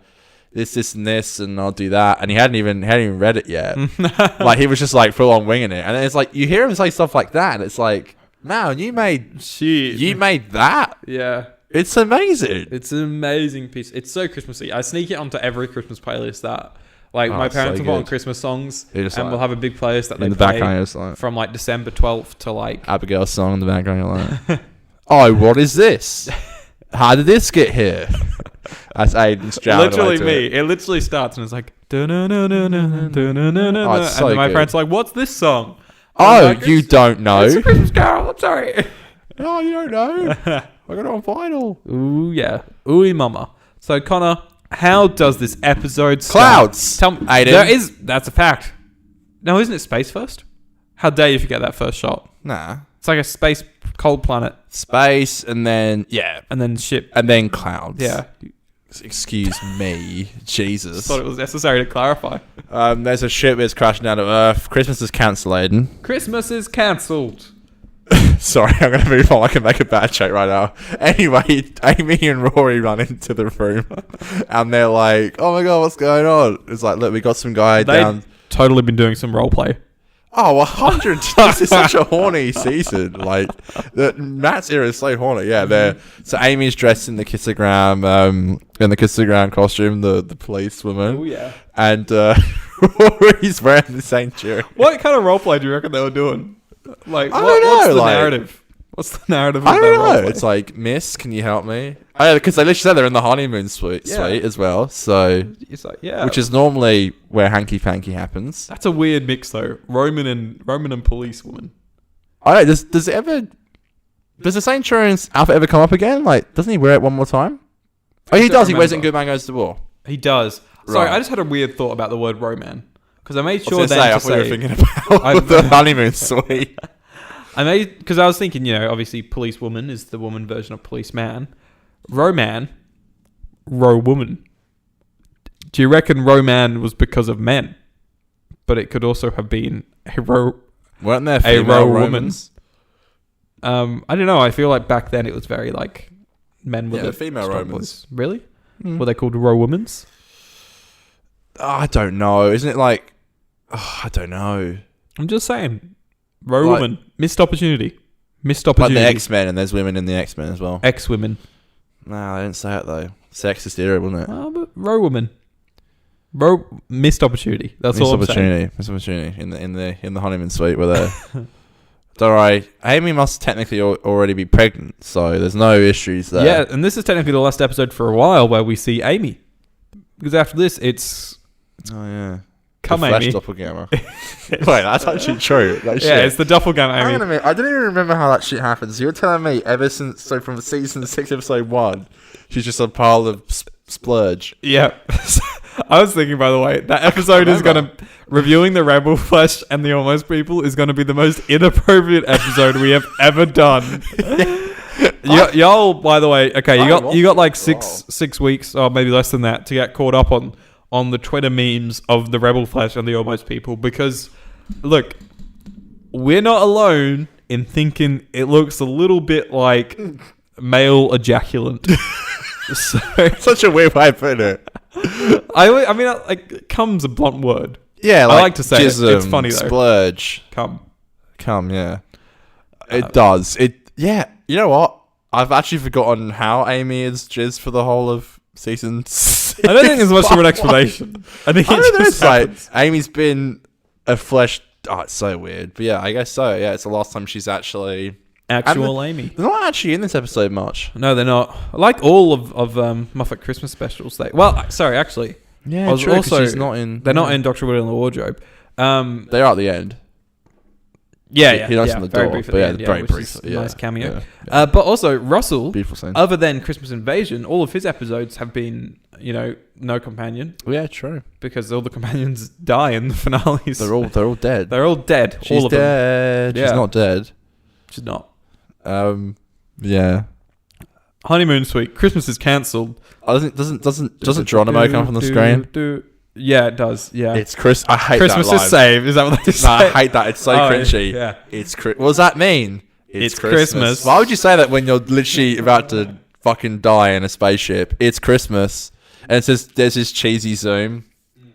this, and this, and I'll do that. And he hadn't even read it yet. Like, he was just like full on winging it. And it's like, you hear him say stuff like that, and it's like, man, you made that? Yeah. It's amazing. It's an amazing piece. It's so Christmassy. I sneak it onto every Christmas playlist that... Like, my parents will put on Christmas songs, and we'll have a big playlist that they play from, like, December 12th to, like... Abigail's song in the background, you're like, oh, what is this? How did this get here? That's Aidan's jamming. Literally me. It literally starts, and it's like... And then my parents are like, what's this song? Oh, like, you don't know? It's a Christmas Carol, I'm sorry. Oh, you don't know? I got it on vinyl. Ooh, yeah. Ooh, mama. So, Conor... How does this episode start? Clouds. Tell me, Aidan. That's a fact. No, isn't it space first? How dare you forget that first shot? Nah. It's like a space cold planet. Space and then and then ship and then clouds. Yeah. Excuse me, Jesus. Just thought it was necessary to clarify. There's a ship that's crashing down to Earth. Christmas is cancelled, Aidan. Christmas is cancelled. Sorry, I'm going to move on. I can make a bad joke right now. Anyway, Amy and Rory run into the room and they're like, oh my God, what's going on? It's like, look, we got some guy down. Totally been doing some role play. Oh, 100. This is such a horny season. Like, Matt's era is so horny. Yeah, so Amy's dressed in the kissogram costume, the policewoman. Oh, yeah. And Rory's wearing the same shirt. What kind of role play do you reckon they were doing? Like, I don't know. What's the narrative? What's the narrative? I don't know. It's like, Miss, can you help me? Because they literally said they're in the honeymoon suite as well. So it's like, which is normally where hanky panky happens. That's a weird mix, though. Roman and policewoman. I don't. Does the St. John's outfit ever come up again? Like, doesn't he wear it one more time? Oh, he does. He wears it in Good Man Goes to War. He does. Right. Sorry, I just had a weird thought about the word Roman. Because I made sure I thought you were thinking about the honeymoon suite. Because I was thinking, obviously policewoman is the woman version of policeman. Roman, row-woman. Do you reckon Roman was because of men? But it could also have been a row... Weren't there female Romans? I don't know. I feel like back then it was very like men with the female Romans. Really? Were they called row-womans? I don't know. Isn't it like... I don't know. I'm just saying. Row-woman. Missed opportunity. Like the X-Men, and there's women in the X-Men as well. X-women. No, I didn't say it though. Sexist era, wasn't it? Oh, but row-woman. Missed opportunity. That's all I'm saying. Missed opportunity in the honeymoon suite where they... Don't worry. Amy must technically already be pregnant, so there's no issues there. Yeah, and this is technically the last episode for a while where we see Amy. Because after this, it's... Oh, yeah. Come, Amy. Amy. Doppelganger. Wait, that's actually true. It's the doppelganger Amy. Hang on a minute. I don't even remember how that shit happens. You're telling me from season 6, episode 1, she's just a pile of splurge. Yeah. I was thinking, by the way, that episode is going to... Reviewing the Rebel Flesh and the Almost People is going to be the most inappropriate episode we have ever done. Y'all, by the way, okay, you got like six weeks, or maybe less than that, to get caught up on the Twitter memes of the Rebel Flesh and the Almost People, because, look, we're not alone in thinking it looks a little bit like male ejaculant. So, Such a weird way of putting it. I mean, like, cum's a blunt word. Yeah, I like to say jism, it's funny though. Splurge. Cum, yeah. It does. Yeah, you know what? I've actually forgotten how Amy is jizz for the whole of season 6. I don't think there's much of an explanation. I think it's like Amy's been a flesh. Oh, it's so weird. But yeah, I guess so. Yeah, it's the last time she's actually... Actual Amy. They're not actually in this episode much. No, they're not. Like all of Moffat Christmas specials. Actually. Yeah, true, also, she's not in... They're not in Dr. Will in the Wardrobe. They are at the end. Yeah. He knocks on the door. Brief but yeah, very brief. Nice cameo. Yeah. But also, Russell, beautiful scene. Other than Christmas Invasion, all of his episodes have been, no companion. Yeah, true. Because all the companions die in the finales. They're all dead. They're all dead. She's all of dead. them. She's not dead. She's not. Yeah. Honeymoon Suite. Christmas is cancelled. Doesn't Geronimo come from the screen? Yeah, it does. Yeah. It's Chris. I hate Christmas that line. is saved. Is that what they say? No, I hate that. It's so cringy. Yeah. What does that mean? It's Christmas. Why would you say that when you're literally about to fucking die in a spaceship? It's Christmas. And it says there's this cheesy zoom.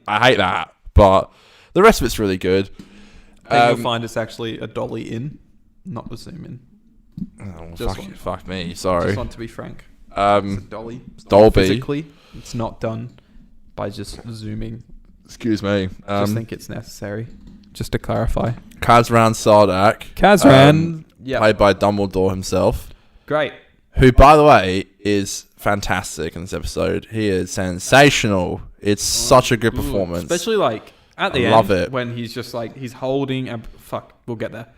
I hate that. But the rest of it's really good. I think you'll find it's actually a dolly in, not a zoom in. Oh, fuck me. Sorry. Just want to be frank. It's a dolly. Dolby. Physically, it's not done by just zooming. Excuse me. Just think it's necessary. Just to clarify. Kazran Sardak. Played by Dumbledore himself. Great. Who, by the way, is fantastic in this episode. He is sensational. It's such a good performance. Especially like at the end. Love it. When he's just like, he's holding and we'll get there.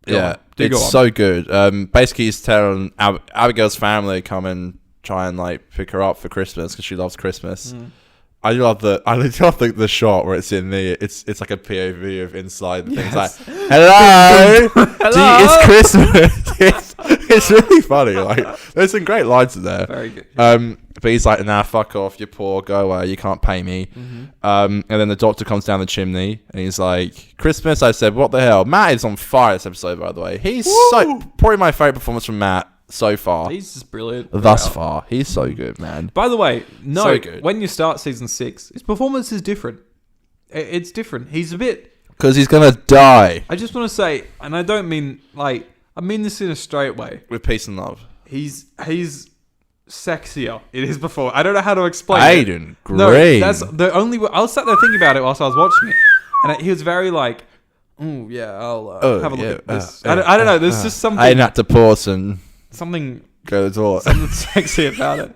Go on. It's so good. Basically, he's telling Abigail's family come and try and like pick her up for Christmas because she loves Christmas. I love the shot where it's in it's like a POV of inside the things like hello, it's Christmas. It's really funny. Like there's some great lines in there. Very good. But he's like, nah, fuck off, you're poor, go away, you can't pay me. And then the doctor comes down the chimney and he's like, Christmas. I said, what the hell? Matt is on fire this episode, by the way. He's probably my favorite performance from Matt so far. He's just brilliant. Thus far. He's so good, man. By the way, when you start season 6, his performance is different. It's different. He's a bit... Because he's going to die. I just want to say, and I don't mean, I mean this in a straight way. With peace and love. He's sexier in his performance. I don't know how to explain Aidan, it. No, that's the only way. I was sat there thinking about it whilst I was watching it. And he was very like, oh, yeah, I'll have a look at this. I don't know. There's just something... Aidan had to pause and... Something sexy about it.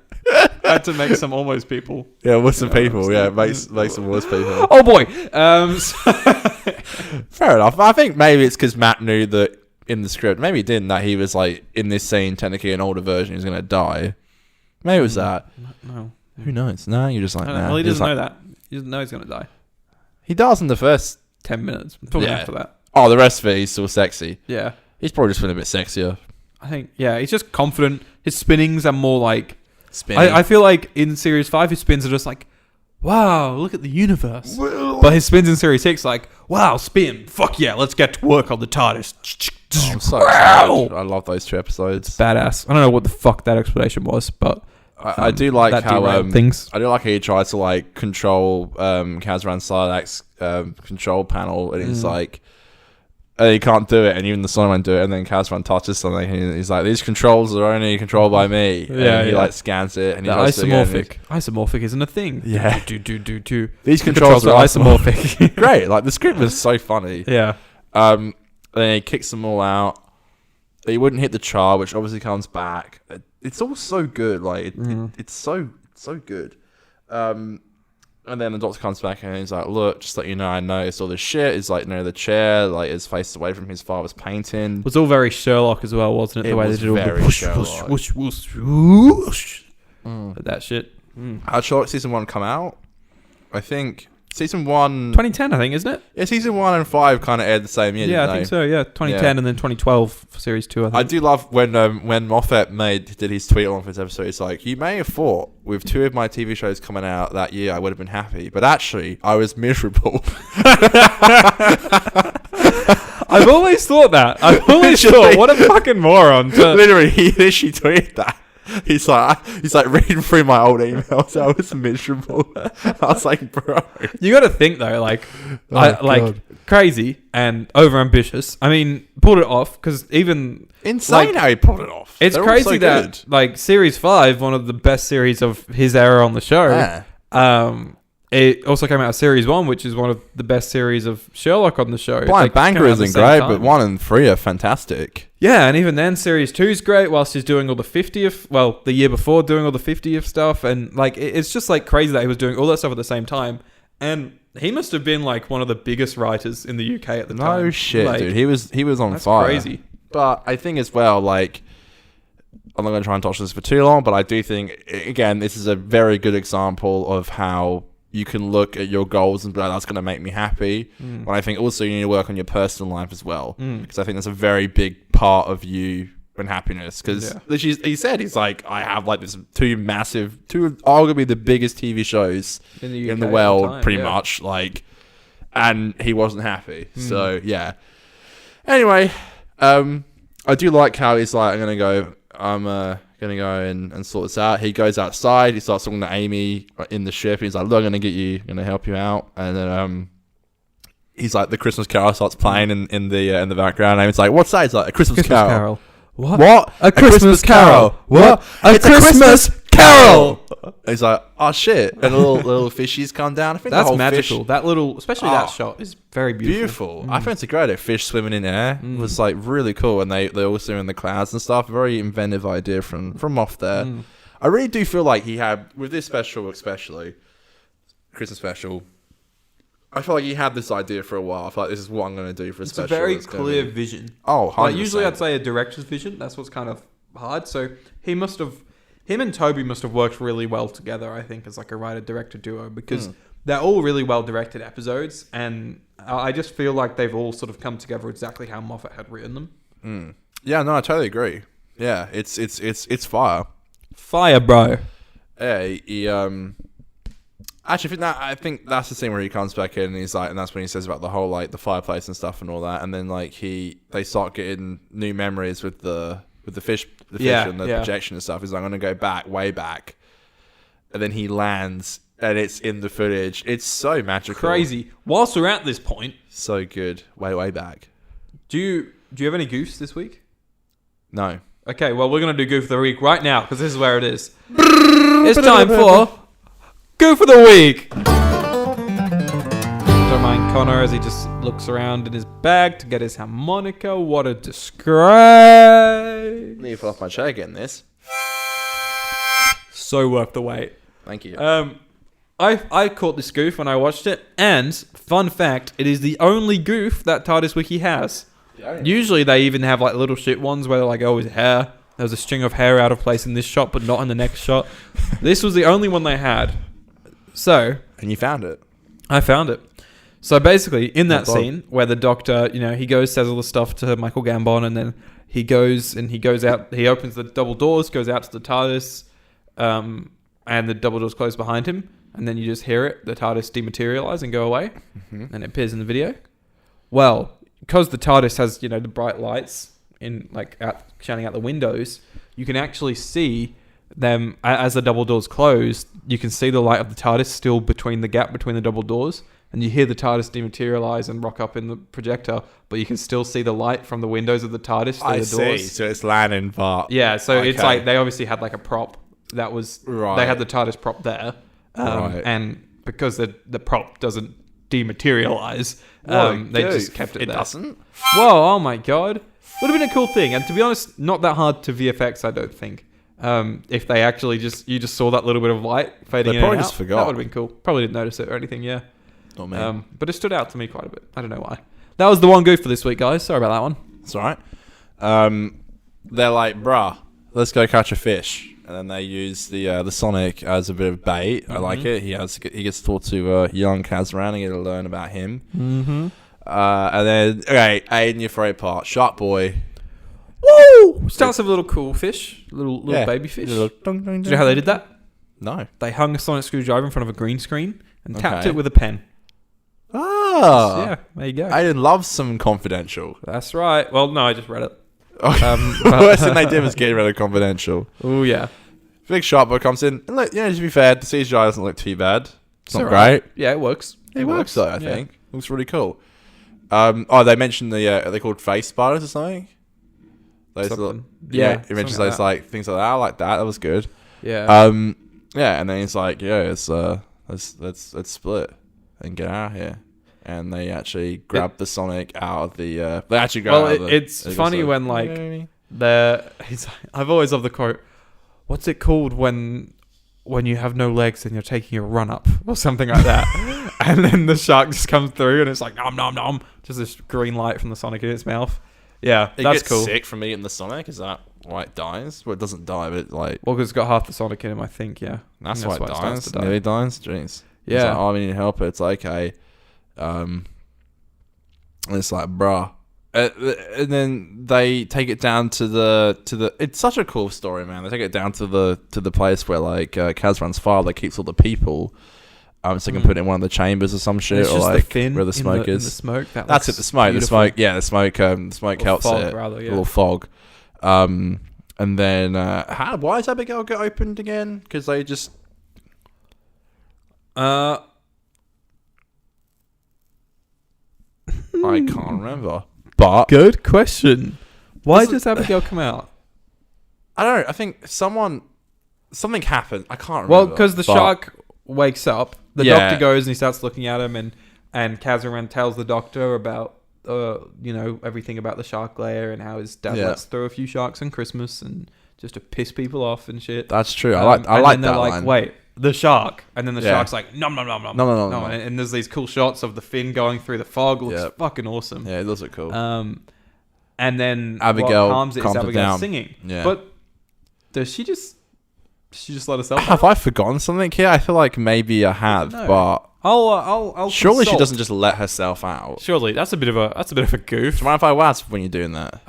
I had to make some almost people. Yeah, with some people. Yeah, make some almost people. Oh boy. Fair enough. I think maybe it's because Matt knew that in the script. Maybe he didn't. That he was like in this scene, technically an older version, he's gonna die. Maybe it was that. No. Who knows? No, you're just like. Nah. Well, he doesn't know that. He doesn't know he's gonna die. He does in the first 10 minutes. I'm talking after that. Oh, the rest of it, he's still sexy. Yeah. He's probably just been a bit sexier. I think, he's just confident. His spinnings are more like... Spinning. I feel like in Series 5, his spins are just like, wow, look at the universe. But his spins in Series 6, like, wow, spin. Fuck yeah, let's get to work on the TARDIS. I'm so excited. I love those 2 episodes. Badass. I don't know what the fuck that explanation was, but... I do like how things. I do like how he tries to like control Kazran Sardak's control panel, and he's like, he can't do it, and even the son won't do it, and then Kazran touches something, and he's like, these controls are only controlled by me. And he like scans it, and he tries isomorphic. Isomorphic isn't a thing. Yeah. Do. These controls are isomorphic. Great. Like the script was so funny. Yeah. Then he kicks them all out. He wouldn't hit the char, which obviously comes back. It's all so good. Like it's so good. And then the doctor comes back and he's like, "Look, just let you know, I noticed all this shit." It's like, the chair like is faced away from his father's painting. It was all very Sherlock as well, wasn't it? The way they did all the whoosh, whoosh, whoosh, whoosh. That shit. How did Sherlock season 1 come out? I think season 1... 2010, I think, isn't it? Yeah, season 1 and 5 kind of aired the same year, I think so, yeah. 2010 and then 2012 for series 2, I think. I do love when Moffat did his tweet on this episode. It's like, you may have thought with 2 of my TV shows coming out that year, I would have been happy. But actually, I was miserable. I've always thought that. I've always thought, what a fucking moron. Literally, he literally tweeted that. He's like reading through my old emails. I was miserable. I was like, bro. You got to think though, like, crazy and overambitious. I mean, pulled it off because even insane how he pulled it off. It's crazy that like Series 5, one of the best series of his era on the show. It also came out of Series 1, which is one of the best series of Sherlock on the show. Blind Banker isn't great, but 1 and 3 are fantastic. Yeah, and even then, Series 2 is great whilst he's doing all the 50th... Well, the year before, doing all the 50th stuff. And, like, it's just, like, crazy that he was doing all that stuff at the same time. And he must have been, like, one of the biggest writers in the UK at the time. No shit, like, dude. He was on that's fire. That's crazy. But I think as well, like... I'm not going to try and touch this for too long, but I do think, again, this is a very good example of how... you can look at your goals and be like, that's going to make me happy. But I think also you need to work on your personal life as well. Because I think that's a very big part of you and happiness. Because he said, he's like, I have like this two arguably the biggest TV shows in the world, pretty much. Like, and he wasn't happy. So, yeah. Anyway, I do like how he's like, I'm going to go and sort this out. He goes outside. He starts talking to Amy in the ship. He's like, look, I'm going to get you. I'm going to help you out. And then he's like, the Christmas Carol starts playing in the background. And Amy's like, what's that? He's like, a Christmas Carol. What? A Christmas Carol. What? A Christmas Carol. He's like, oh shit. And the little fishies come down. I think that's magical. That little, especially that shot is very beautiful. I think it's a great idea. Fish swimming in air was like really cool. And they also in the clouds and stuff. Very inventive idea from off there. I really do feel like he had, with this special especially, Christmas special, I feel like he had this idea for a while. I feel like this is what I'm going to do for a special. It's a very clear vision. Oh, 100%. Like usually I'd say a director's vision. That's what's kind of hard. So him and Toby must have worked really well together, I think, as like a writer-director duo, because they're all really well-directed episodes, and I just feel like they've all sort of come together exactly how Moffat had written them. Yeah, no, I totally agree. Yeah, it's fire. Fire, bro. Yeah, he actually, I think that's the scene where he comes back in and he's like, and that's when he says about the whole like the fireplace and stuff and all that, and then like they start getting new memories with the fish and the projection and stuff. He's like, I'm gonna go back, way back, and then he lands and it's in the footage. It's so magical, crazy. Whilst we're at this point, so good, way back. Do you have any goofs this week? No. Okay, well we're gonna do goof of the week right now because this is where it is. It's time for Goof of the Week. Don't mind Conor as he just looks around in his bag to get his harmonica. What a disgrace. Need to fall off my chair getting this. So worth the wait. Thank you. I caught this goof when I watched it, and fun fact, it is the only goof that TARDIS Wiki has. Usually they even have like little shit ones where they're like, oh, his hair. There was a string of hair out of place in this shot, but not in the next shot. This was the only one they had. So... And you found it. I found it. So basically, in that scene where the Doctor, he goes, says all the stuff to Michael Gambon, and then he goes out, he opens the double doors, goes out to the TARDIS, and the double doors close behind him, and then you just hear it, the TARDIS dematerialize and go away, and it appears in the video. Well, because the TARDIS has, the bright lights in shining out the windows, you can actually see them as the double doors close. You can see the light of the TARDIS still between the gap between the double doors, and you hear the TARDIS dematerialize and rock up in the projector, but you can still see the light from the windows of the TARDIS through the doors. So it's landing, but so it's like they obviously had like a prop that was they had the TARDIS prop there, and because the prop doesn't dematerialize, they just kept it there. It doesn't. Whoa! Oh my god! Would have been a cool thing, and to be honest, not that hard to VFX, I don't think. If they actually you just saw that little bit of light fading in and out, just forgot. That would have been cool. Probably didn't notice it or anything. Yeah, not me. But it stood out to me quite a bit. I don't know why. That was the one goof for this week, guys. Sorry about that one. It's alright. They're like, bruh, let's go catch a fish, and then they use the Sonic as a bit of bait. I like it. He gets to talk to young Kazran and get to learn about him. And then Aidan, your favorite part, Shark Boy. Woo! Starts with a little cool fish, little baby fish. Do you know how they did that? No. They hung a sonic screwdriver in front of a green screen and tapped it with a pen. Ah. Yeah, there you go. Aidan loves some Confidential. That's right. Well, no, I just read it. The worst thing they did was getting rid of Confidential. Oh, yeah. Big shark boy comes in. And look, to be fair, the CGI doesn't look too bad. It's not right. great. Yeah, it works. It works though, I think. It looks really cool. They mentioned are they called face spiders or something? Those it mentions those like things like that. I like that. That was good. Yeah. And then he's like, let's split and get out of here. And they actually grab the Sonic out of the. They actually grab. Well, it's funny when like I've always loved the quote. What's it called when you have no legs and you're taking a run up or something like that, and then the shark just comes through and it's like nom nom nom, just this green light from the Sonic in its mouth. Yeah, that's cool. It gets sick from eating the Sonic. Is that why it dies? Well, it doesn't die, but because it's got half the Sonic in him, I think. Yeah, that's why it dies. It nearly dies. Jeez. Yeah. It's like, we need to help it. It's like, okay. It's like, bruh. And then they take it down to the. It's such a cool story, man. They take it down to the place where like Kazran's father keeps all the people. So they can put it in one of the chambers or some shit, or like where the smoke is. The smoke. That's it. The smoke. Beautiful. The smoke. Yeah, the smoke. The smoke helps fog, it. rather, yeah. A little fog. And then why does Abigail get opened again? Because they just. I can't remember. But good question. Why does Abigail come out? I don't know. I think something happened. I can't remember. Well, because the shark wakes up, the doctor goes and he starts looking at him, and Kazran tells the doctor about everything about the shark lair and how his dad lets throw a few sharks on Christmas and just to piss people off and shit. That's true. I like that line. Wait, the shark, and then the shark's like nom nom nom nom no. And there's these cool shots of the fin going through the fog. Looks fucking awesome. Yeah, it does look cool. And then Abigail calms Abigail down. Singing. Yeah. But does she just let herself out? Have I forgotten something here? I feel like maybe I have, but I'll surely consult. she doesn't just let herself out. Surely that's a bit of a goof. Do you mind if I wasp when you're doing that?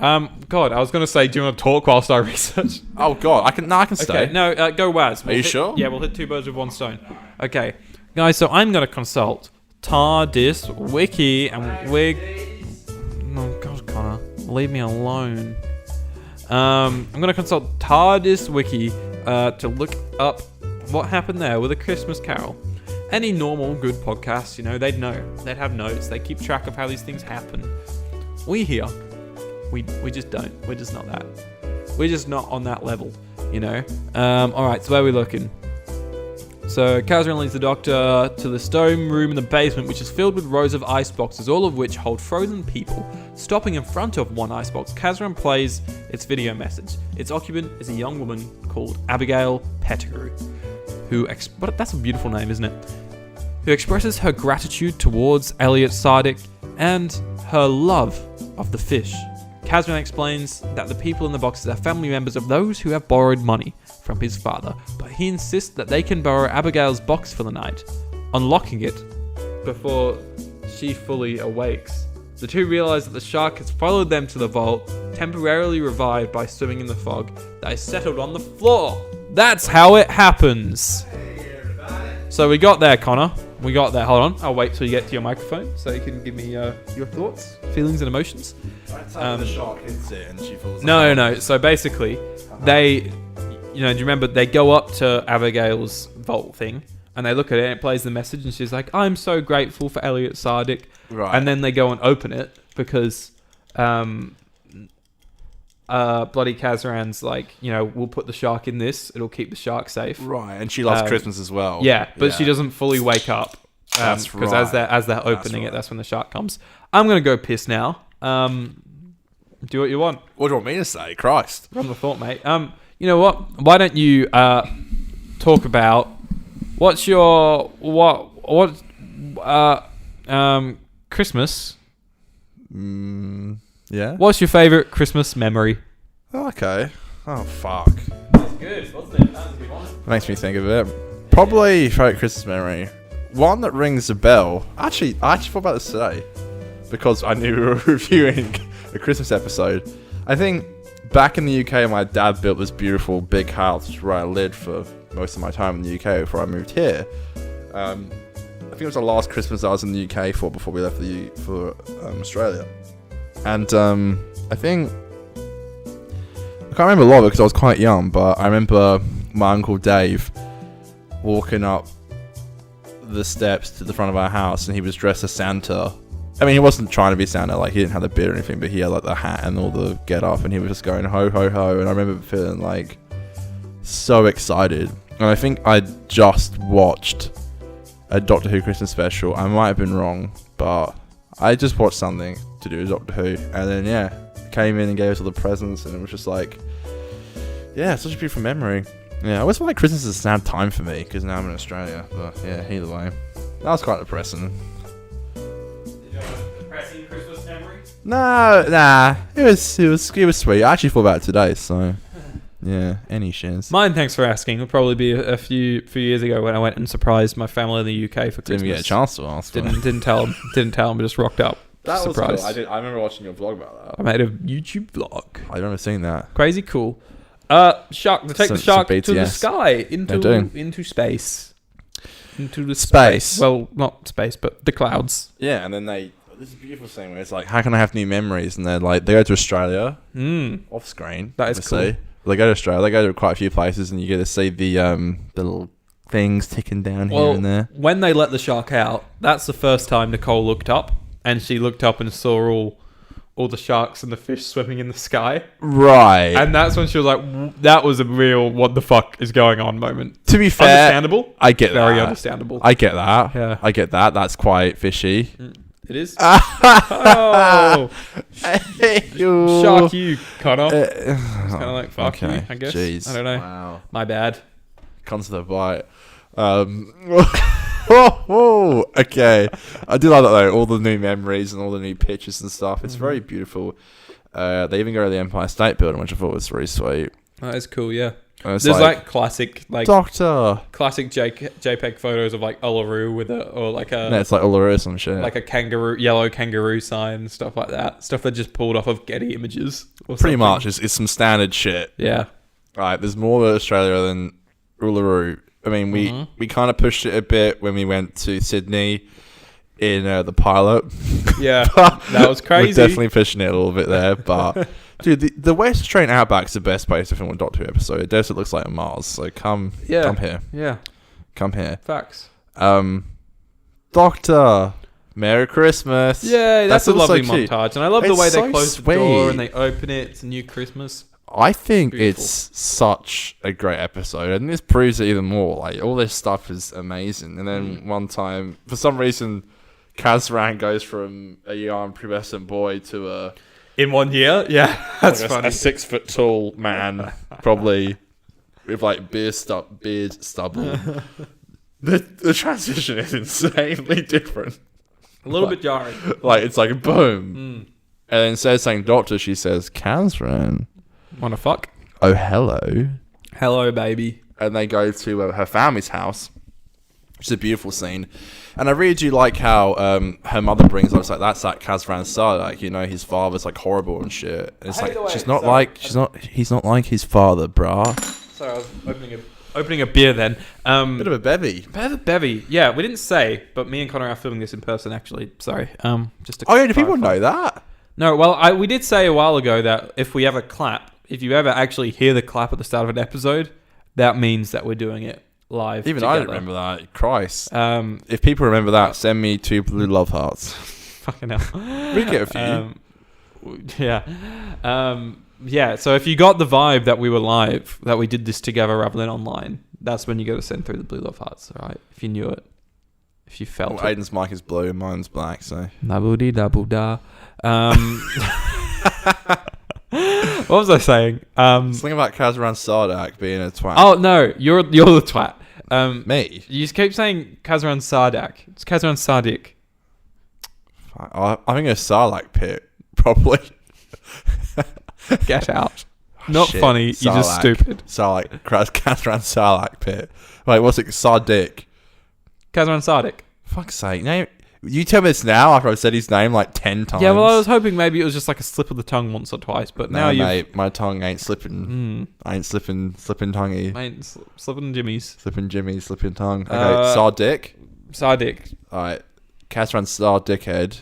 God, I was gonna say, do you want to talk whilst I research? Oh God, I can stay. Okay, no, go Waz. Are you sure? Yeah, we'll hit two birds with one stone. Okay, guys, so I'm gonna consult TARDIS Wiki, and we're. Oh God, Connor, leave me alone. I'm gonna consult TARDIS Wiki to look up what happened there with A Christmas Carol. Any normal good podcast, they'd know. They'd have notes. They keep track of how these things happen. We here, we just don't. We're just not that. We're just not on that level, All right, so where are we looking? So Kazran leads the doctor to the stone room in the basement, which is filled with rows of ice boxes, all of which hold frozen people. Stopping in front of one icebox, Kazran plays its video message. Its occupant is a young woman called Abigail Pettigrew, that's a beautiful name, isn't it? Who expresses her gratitude towards Elliot Sardick and her love of the fish. Kazran explains that the people in the boxes are family members of those who have borrowed money from his father, but he insists that they can borrow Abigail's box for the night, unlocking it before she fully awakes. The two realize that the shark has followed them to the vault, temporarily revived by swimming in the fog that is settled on the floor. That's how it happens. So we got there, Connor. We got there. Hold on. I'll wait till you get to your microphone so you can give me your thoughts, feelings, and emotions. The shark hits it and she falls. No. So basically, they, do you remember they go up to Abigail's vault thing and they look at it and it plays the message and she's like, "I'm so grateful for Elliot Sardick." Right. And then they go and open it because, bloody Kazran's like, we'll put the shark in this. It'll keep the shark safe. Right, and she loves Christmas as well. Yeah, but she doesn't fully wake up. That's right. Because as they're opening it, that's when the shark comes. I'm going to go piss now. Do what you want. What do you want me to say? Christ. Run the thought, mate. You know what? Why don't you talk about what's your Christmas? Yeah. What's your favorite Christmas memory? Okay. Oh fuck. That's good, wasn't it? That was a good one. Makes me think of it. Probably favorite Christmas memory. One that rings a bell. Actually, I thought about this today because I knew we were reviewing a Christmas episode. I think back in the UK, my dad built this beautiful big house where I lived for most of my time in the UK before I moved here. think it was the last Christmas I was in the UK before we left for Australia. And I think I can't remember a lot of it because I was quite young, but I remember my Uncle Dave walking up the steps to the front of our house, and he was dressed as Santa. I mean, he wasn't trying to be Santa, like he didn't have the beard or anything, but he had like the hat and all the get up, and he was just going ho ho ho. And I remember feeling like so excited. And I think I just watched a Doctor Who Christmas special. I might have been wrong, but I just watched something to do with Doctor Who, and then came in and gave us all the presents, and it was just like, such a beautiful memory. I always feel like Christmas is a sad time for me because now I'm in Australia. But either way, that was quite depressing. Did you have a depressing Christmas memory? Nah, it was sweet. I actually thought about it today, so any shares. Mine, thanks for asking. It'll probably be a few years ago when I went and surprised my family in the UK for Christmas. Didn't get a chance to ask. Didn't tell them, but just rocked up. That surprised. was cool. I remember watching your vlog about that. I made a YouTube vlog. I remember seeing that. Crazy cool. Shark. They take the shark to the sky, into space. Into the space. Well, not space, but the clouds. Yeah, and then this is a beautiful scene where it's like, how can I have new memories? And they're like, they go to Australia, off screen. That is obviously. cool. They go to Australia. They go to quite a few places, and you get to see the little things ticking down here and there. When they let the shark out, that's the first time Nicole looked up, and she looked up and saw all the sharks and the fish swimming in the sky. Right. And that's when she was like, that was a real what the fuck is going on moment. To be fair, understandable. I get that. Very understandable. I get that. Yeah. I get that. That's quite fishy. It is. Oh. Shark you, Conor. It's kind of like, fuck you, I guess. Jeez. I don't know. Wow. My bad. Comes to the bite. Okay. I do like that though. All the new memories and all the new pictures and stuff. It's very beautiful. They even go to the Empire State Building, which I thought was really sweet. That is cool, yeah. There's like classic, like Doctor, classic JPEG photos of like Uluru with it's like Uluru or some shit, like a yellow kangaroo sign and stuff like that. Stuff that just pulled off of Getty Images. Pretty much, it's some standard shit. Yeah. Right. There's more to Australia than Uluru. I mean, we kind of pushed it a bit when we went to Sydney in the pilot. Yeah, that was crazy. We're definitely pushing it a little bit there, but dude, the West Australian Outback's the best place to film a Doctor Who episode. It does. It looks like a Mars. So come here. Yeah, come here. Facts. Doctor, Merry Christmas. Yeah, that's a lovely montage, and I love the way so they close sweet. the door and they open it. It's a new Christmas. I think Beautiful. It's such a great episode, and this proves it even more. Like, all this stuff is amazing. And then one time, for some reason, Kazran goes from a young pubescent boy to a... In 1 year? Yeah, that's funny. A 6 foot tall man, probably, with like beard stubble. The transition is insanely different. A little bit jarring. Like, it's like, boom. And then instead of saying doctor, she says, Kazran. Wanna fuck? Oh, hello. Hello, baby. And they go to her family's house, which is a beautiful scene. And I really do like how her mother brings up, it's like, that's that Kazran's son, like, you know, his father's like horrible and shit. And it's like, he's not like his father, brah. Sorry, I was opening a beer then. Bit of a bevy. Bevy. Yeah, we didn't say, but me and Conor are filming this in person actually. Sorry. Just to do people know that? No, well, we did say a while ago that if we ever clap, if you ever actually hear the clap at the start of an episode, that means that we're doing it live. Even together. I don't remember that. Christ. If people remember that, send me 2 blue love hearts. Fucking hell. We get a few. Yeah, so if you got the vibe that we were live, that we did this together rather than online, that's when you got to send through the blue love hearts, all right? If you knew it. If you felt it. Aidan's mic is blue and mine's black, so... Dabble-dee-dabble-da. What was I saying? Something about Kazran Sardak being a twat. Oh no, you're the twat. Me? You just keep saying Kazran Sardak. It's Kazran Sardik. I think a Sarlacc pit, probably. Get out. Not Shit. funny. Sarlacc. You're just stupid. Kazran Sarlacc pit. Wait, what's it? Sardik. Kazran Sardik. Fuck's sake. Name. You tell me this now after I've said his name like 10 times. Yeah, well, I was hoping maybe it was just like a slip of the tongue once or twice, but now you... mate, my tongue ain't slipping. I ain't slipping tonguey. Slipping jimmies. Slipping Jimmy, slipping tongue. Okay, Sardik. Sardick. Alright. Kazran Sar Dickhead.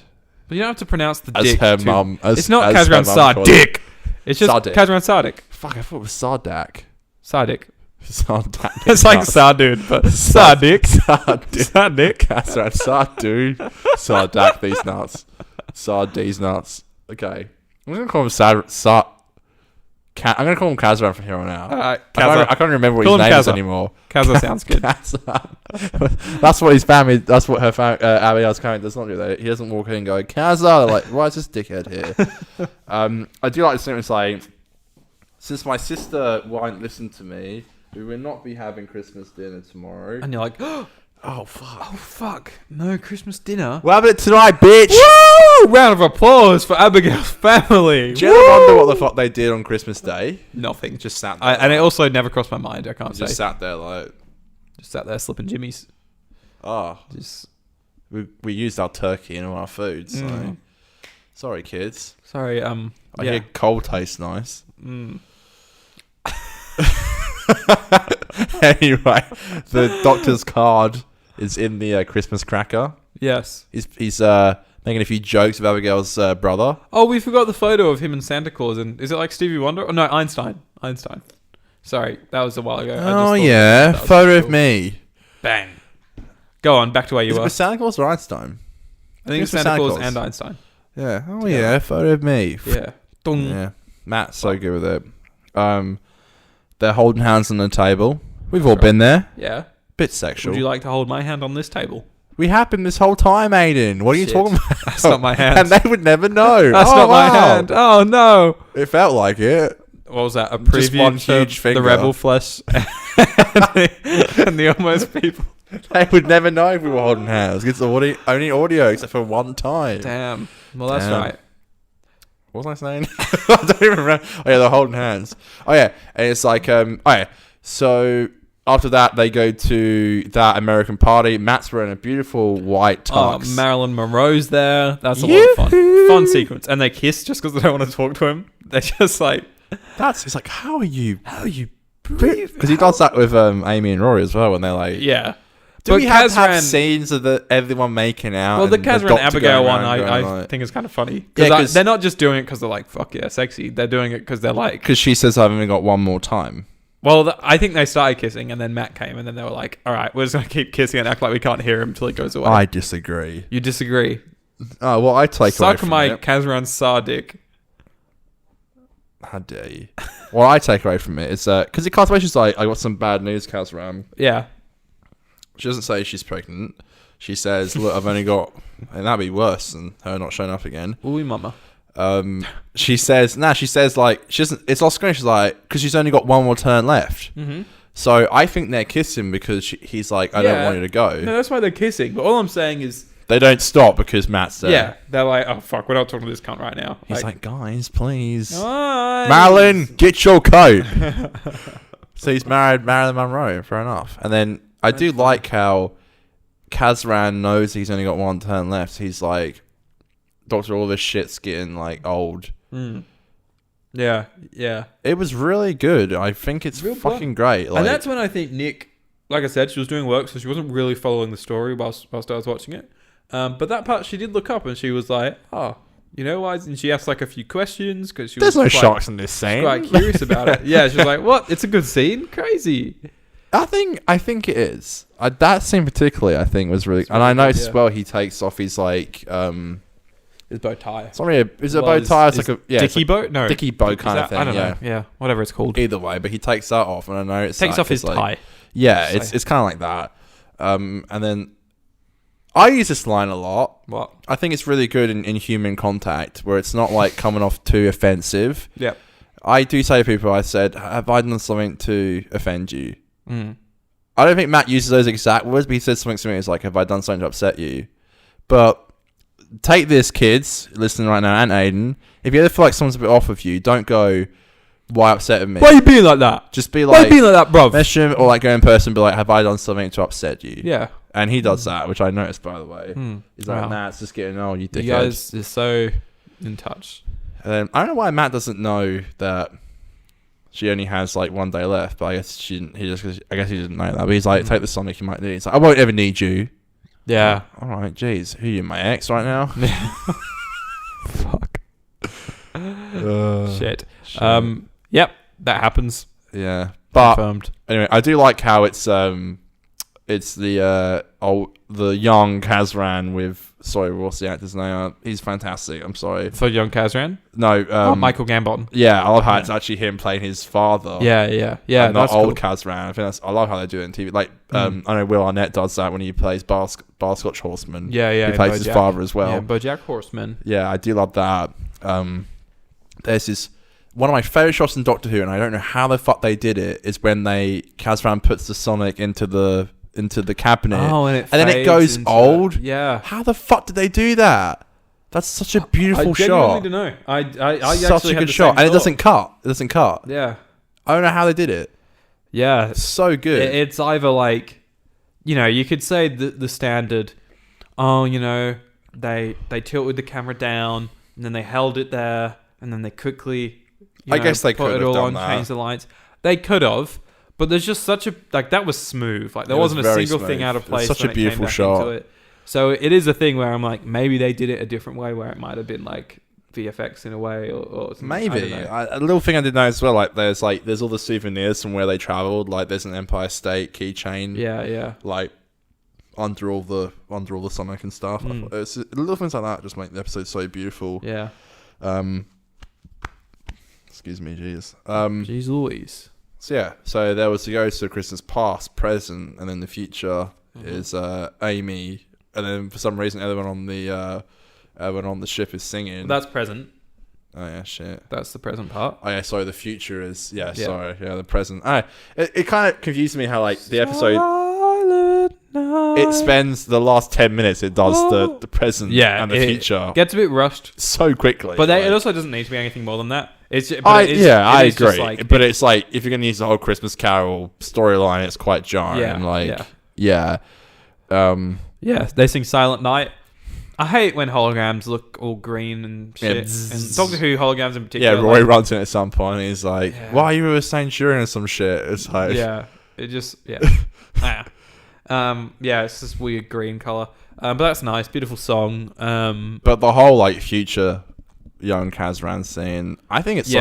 But you don't have to pronounce the As dick. her mum. It's not Kazran Sardick. It's just Sardick. Kazran Sardick. Fuck, I thought it was Sardak. Sardick. Sardak. It's like Sardude, but Sardick. Sardick. Kazran Sardude. Sardak these nuts. Sard's nuts. Okay. I'm going to call him I'm going to call him Kazran from here on out. Alright. I can't remember what his name is anymore. Kazza sounds good. That's what his family. That's what her family. Abigail's family does not do. That he doesn't walk in and go Kazza. Like, why is this dickhead here? I do like to simply say, since my sister won't listen to me, we will not be having Christmas dinner tomorrow. And you're like, oh fuck, no Christmas dinner. We'll have it tonight, bitch. Woo! Round of applause for Abigail's family. Do you ever wonder what the fuck they did on Christmas Day? Nothing. Just sat there. And it also never crossed my mind. I can't say. Just sat there like. Just sat there slipping jimmies. Oh, just we used our turkey in all our food. So sorry, kids. Sorry. I hear coal tastes nice. Anyway, the doctor's card is in the Christmas cracker. Yes. He's making a few jokes about Abigail's brother. Oh, we forgot the photo of him and Santa Claus. And is it like Stevie Wonder? Oh no, Einstein. Sorry, that was a while ago. Oh yeah, photo of me. Bang. Go on, back to where you were. Was it Santa Claus or Einstein? I think it's Santa Claus and Einstein. Yeah. Oh yeah, photo of me. Yeah. Dong. Yeah. Matt's so good with it. They're holding hands on the table. We've all been there. Yeah. Bit sexual. Would you like to hold my hand on this table? We have been this whole time, Aidan. What are you talking about? That's not my hand. And they would never know. That's not my hand. Oh no. It felt like it. What was that? A preview Just one to huge finger. the Rebel Flesh and the Almost People. They would never know if we were holding hands. It's only audio except for one time. Damn. Well, that's right. What was I saying? I don't even remember. Oh yeah, they're holding hands. Oh yeah, and it's like so after that they go to that American party. Matt's wearing a beautiful white tux. Marilyn Monroe's there. That's a lot of fun. Fun sequence. And they kiss just because they don't want to talk to him. They're just like, it's like, how are you because he does that with Amy and Rory as well when they're like, yeah. Do we have scenes of everyone making out? Well, the Kazran Abigail one I think is kind of funny. Because they're not just doing it because they're like, fuck yeah, sexy. They're doing it because they're like... Because she says, I've only got one more time. Well, I think they started kissing and then Matt came and then they were like, all right, we're just going to keep kissing and act like we can't hear him until he goes away. I disagree. You disagree? Oh, well, I take away from my it. Kazran Sardick. How dare you? What I take away from it is because the contemplation's like, I got some bad news, Kazran. Yeah. She doesn't say she's pregnant. She says, look, I've only got... And that'd be worse than her not showing up again. Ooh, mama. She says like... She doesn't... It's Oscar. She's like... Because she's only got one more turn left. Mm-hmm. So I think they're kissing because he's like, I don't want you to go. No, that's why they're kissing. But all I'm saying is... They don't stop because Matt's there. Yeah. They're like, oh, fuck, we're not talking to this cunt right now. He's like guys, please. Guys. Marilyn, get your coat. So he's married Marilyn Monroe. Fair enough. And then... I do like how Kazran knows he's only got one turn left. He's like, Doctor, all this shit's getting like old. Mm. Yeah. It was really good. I think it's fucking great. Like, and that's when I think Nick, like I said, she was doing work, so she wasn't really following the story whilst I was watching it. But that part, she did look up and she was like, oh, you know why? And she asked like a few questions because she was There's no shocks in this scene. Quite curious about it. Yeah, she was like, what? It's a good scene? Crazy. I think it is. That scene particularly, I think, was really... And I noticed as well, he takes off his, like... his bow tie. Sorry, is it a bow tie? It's like a... Yeah, dicky bow? No. Dicky bow kind of thing, I don't know. Yeah, whatever it's called. Either way, but he takes that off, and I know it's... Takes off his tie. Yeah, it's kind of like that. And then... I use this line a lot. What? I think it's really good in human contact, where it's not, like, coming off too offensive. Yep. I do say to people, I said, have I done something to offend you? Mm. I don't think Matt uses those exact words, but he said something to me. It's like, have I done something to upset you? But take this, kids, listening right now, and Aidan. If you ever feel like someone's a bit off with you, don't go, why upset with me? Why are you being like that? Just be like, why are you being like that, bro? Message him, or like go in person and be like, have I done something to upset you? Yeah. And he does that, which I noticed, by the way. He's like, nah, it's just getting old, you dickhead. You guys are so in touch. And then, I don't know why Matt doesn't know that she only has like one day left, but I guess he didn't know that. But he's like, take the Sonic, you might need it. He's like, I won't ever need you. Yeah. All right, jeez. Who are you, my ex right now? Fuck. Shit. Yep, that happens. Yeah. But Confirmed. Anyway, I do like how it's the young Kazran with, sorry, what's the actor's name? He's fantastic. I'm sorry. So young Kazran? No, Michael Gambon. Yeah, I love how it's actually him playing his father. Yeah. Not That's old cool. Kazran. I love how they do it in TV. Like, I know Will Arnett does that when he plays Barscotch Horseman. Yeah. He plays his father as well. Yeah, BoJack Horseman. Yeah, I do love that. There's this one of my favorite shots in Doctor Who, and I don't know how the fuck they did it. Is when Kazran puts the Sonic into the cabinet, and then it goes old. Yeah, how the fuck did they do that? That's such a beautiful shot. I genuinely don't know. I such a good shot, and it doesn't cut. Yeah, I don't know how they did it. Yeah, it's so good. It's either like, you could say the standard. Oh, they tilted the camera down, and then they held it there, and then they quickly. I guess they put could it all have on, done that. change the lights. They could have, but there's just such a that was smooth. Like there wasn't a single thing out of place. Such a beautiful shot. So it is a thing where I'm like, maybe they did it a different way, where it might have been like VFX in a way, or maybe a little thing I did know as well. Like there's all the souvenirs from where they traveled. Like there's an Empire State keychain. Yeah. Like under all the Sonic and stuff. It's little things like that just make the episode so beautiful. Yeah. Excuse me, jeez. Jeez Louise. So there was the ghost of Christmas past, present, and then the future is Amy, and then for some reason everyone on the ship is singing. That's present. Oh yeah, shit. That's the present part. Oh yeah, sorry. The future is sorry. Yeah, the present. It kind of confused me how like the episode. It spends the last 10 minutes. It does the present and the future. Gets a bit rushed so quickly. But it also doesn't need to be anything more than that. I agree. But it's like if you're gonna use the whole Christmas Carol storyline, it's quite jarring. They sing Silent Night. I hate when holograms look all green and shit. And Doctor Who holograms in particular. Yeah, Roy runs in at some point and he's like, why are you a Centurion or some shit? It's like... Yeah, it just... Yeah. It's this weird green colour. But that's nice. Beautiful song. But the whole, like, future young Kazran scene, I think it's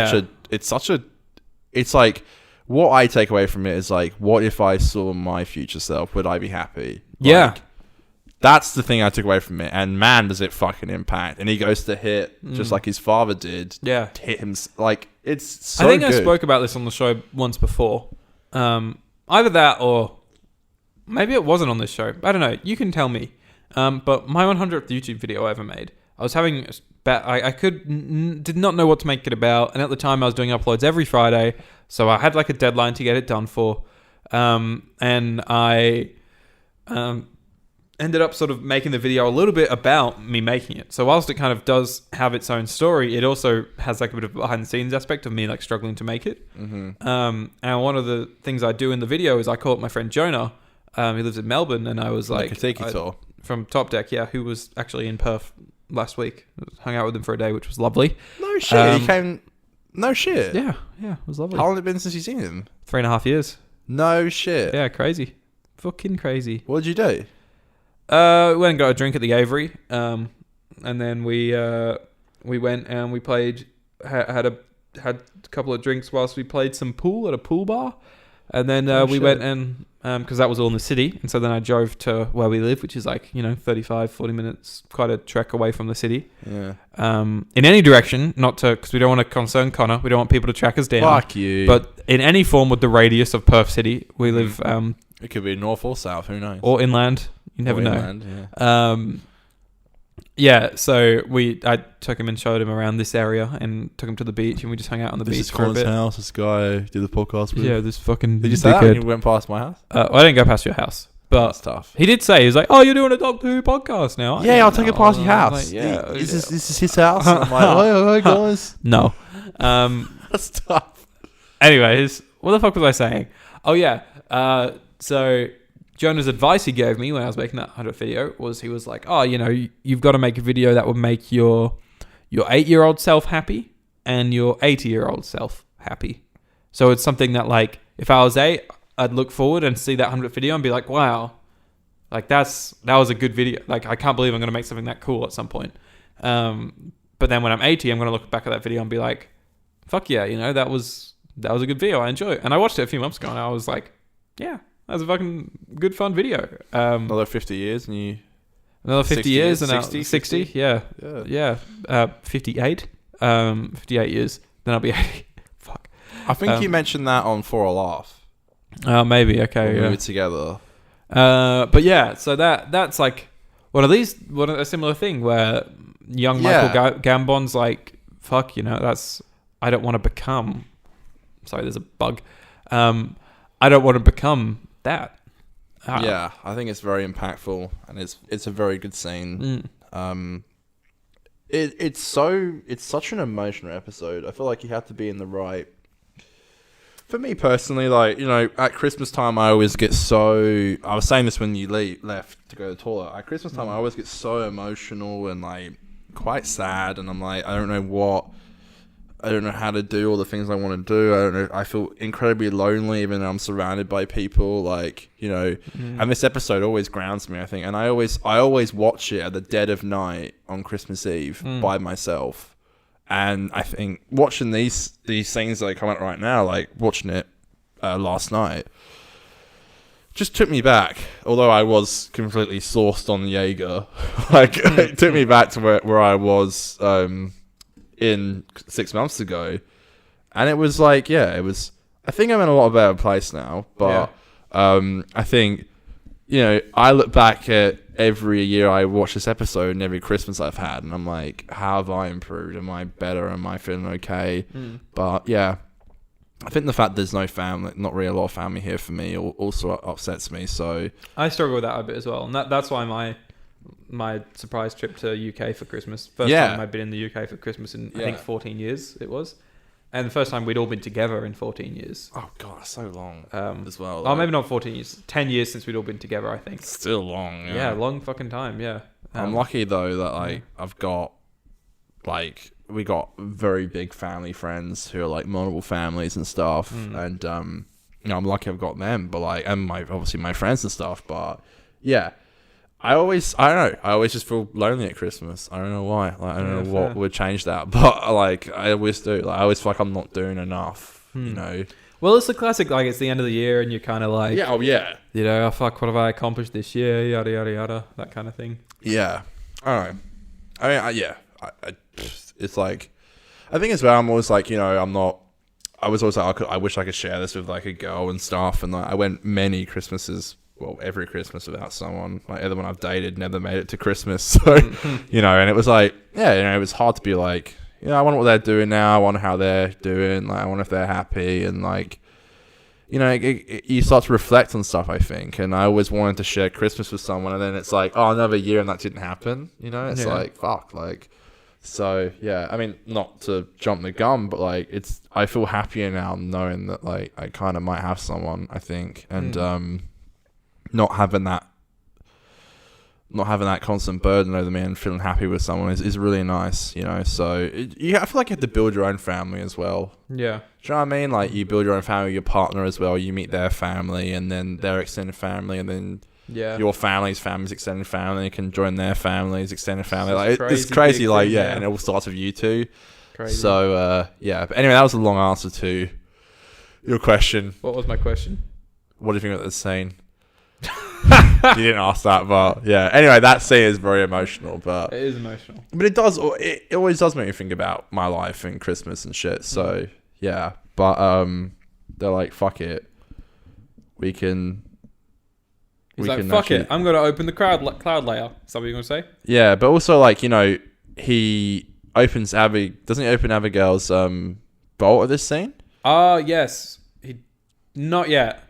like... What I take away from it is, like, what if I saw my future self? Would I be happy? Yeah. That's the thing I took away from it, and man, does it fucking impact! And he goes to hit just like his father did. Yeah, hit him like it's. So I think good. I spoke about this on the show once before. Either that or maybe it wasn't on this show. I don't know. You can tell me. But my 100th YouTube video I ever made, I was having I did not know what to make it about, and at the time I was doing uploads every Friday, so I had like a deadline to get it done for, and I ended up sort of making the video a little bit about me making it. So whilst it kind of does have its own story, it also has like a bit of behind the scenes aspect of me like struggling to make it. And one of the things I do in the video is I call up my friend Jonah, who lives in Melbourne, and I was like, from Top Deck, who was actually in Perth last week. Hung out with him for a day, which was lovely. No shit. He came. No shit. Yeah, it was lovely. How long has it been since you've seen him? 3.5 years. No shit. Yeah, crazy. Fucking crazy. What did you do? We went and got a drink at the Avery, and then we went and we played. Had a couple of drinks whilst we played some pool at a pool bar, and then we went and because that was all in the city, and so then I drove to where we live, which is like 35-40 minutes, quite a trek away from the city. Yeah. In any direction, not to because we don't want to concern Conor. We don't want people to track us down. Fuck you. But in any form with the radius of Perth City, we live. It could be north or south. Who knows? Or inland. You never know. Inland, so I took him and showed him around this area and took him to the beach, and we just hung out on the beach for a bit. This is Conor's house. This guy did the podcast with. Yeah, this fucking. Did you say that when you went past my house? I didn't go past your house, but that's tough. He did say he was like, "Oh, you're doing a Doctor Who podcast now." Yeah, I'll take it past your house. Like, this is his house. I'm like, hi guys. No, that's tough. Anyways, what the fuck was I saying? Oh yeah, so. Jonah's advice he gave me when I was making that 100th video was he was like, oh, you've got to make a video that would make your 8-year-old self happy and your 80-year-old self happy. So it's something that like if I was 8, I'd look forward and see that 100th video and be like, wow, Like that was a good video. Like I can't believe I'm gonna make something that cool at some point. But then when I'm 80, I'm gonna look back at that video and be like, fuck yeah, that was a good video. I enjoy it. And I watched it a few months ago and I was like, yeah, that was a fucking good fun video. Another 50 years and you. Another 50 years and 60, 60? Yeah. 58. 58 years. Then I'll be 80. Fuck. I think you mentioned that on For a Laugh. Maybe. Okay. We were together. But yeah, so that's like a similar thing where young Michael Gambon's like, fuck, I don't want to become. Sorry, there's a bug. I don't want to become that. Yeah, I think it's very impactful, and it's a very good scene. It's such an emotional episode. I feel like you have to be in the right. For me personally, like at Christmas time, I always get so. I was saying this when you left to go to the toilet. At Christmas time, I always get so emotional and like quite sad, and I'm like, I don't know how to do all the things I want to do. I don't know. I feel incredibly lonely even though I'm surrounded by people. Like, and this episode always grounds me, I think. And I always watch it at the dead of night on Christmas Eve by myself. And I think watching these things that are coming out right now, like watching it last night, just took me back. Although I was completely sourced on Jaeger, like it took me back to where I was. In 6 months ago, and it was like, I think I'm in a lot better place now, but I think I look back at every year I watch this episode and every Christmas I've had, and I'm like, how have I improved? Am I better? Am I feeling okay? But yeah, I think the fact there's no family, not really a lot of family here for me, also upsets me. So I struggle with that a bit as well, and that's why my surprise trip to UK for Christmas. First time I'd been in the UK for Christmas in, I think, 14 years it was. And the first time we'd all been together in 14 years. Oh, God, so long as well. Oh, maybe not 14 years. 10 years since we'd all been together, I think. Still long, yeah. Yeah, long fucking time, yeah. I'm lucky, though, that I've got, we got very big family friends who are, multiple families and stuff. And, I'm lucky I've got them, but, and obviously my friends and stuff, but, yeah. I don't know. I always just feel lonely at Christmas. I don't know why. I don't know what would change that, but I always do. I always feel like I'm not doing enough. Well, it's the classic. Like it's the end of the year, and you're kind of like, oh fuck, what have I accomplished this year? Yada yada yada, that kind of thing. Yeah, I don't know. I mean, it's like, I think as well. I'm always like, I'm not. I was always like, I wish I could share this with a girl and stuff, and I went many Christmases. Well, every Christmas without someone. Everyone I've dated never made it to Christmas. So, and it was like, it was hard to be like, I wonder what they're doing now. I wonder how they're doing. I wonder if they're happy. And you start to reflect on stuff, I think. And I always wanted to share Christmas with someone. And then it's like, oh, another year and that didn't happen. It's like, fuck. So, yeah. I mean, not to jump the gun, but I feel happier now knowing that I kind of might have someone, I think. And, not having that constant burden over me and feeling happy with someone is really nice, so I feel like you have to build your own family as well. Yeah. Do you know what I mean? You build your own family with your partner as well. You meet their family and then their extended family and then your family's extended family. You can join their family's extended family. It's crazy, and it all starts with you two. Crazy. So, but anyway, that was a long answer to your question. What was my question? What do you think about the scene? You didn't ask that, but yeah. Anyway, that scene is very emotional, but it is emotional. But it always does make me think about my life and Christmas and shit. So yeah, but they're like, fuck it, we can. He's like, fuck it, I'm gonna open the cloud layer. Is that what you're gonna say? Yeah, but also he opens doesn't he open Abigail's bolt at this scene? Yes, not yet.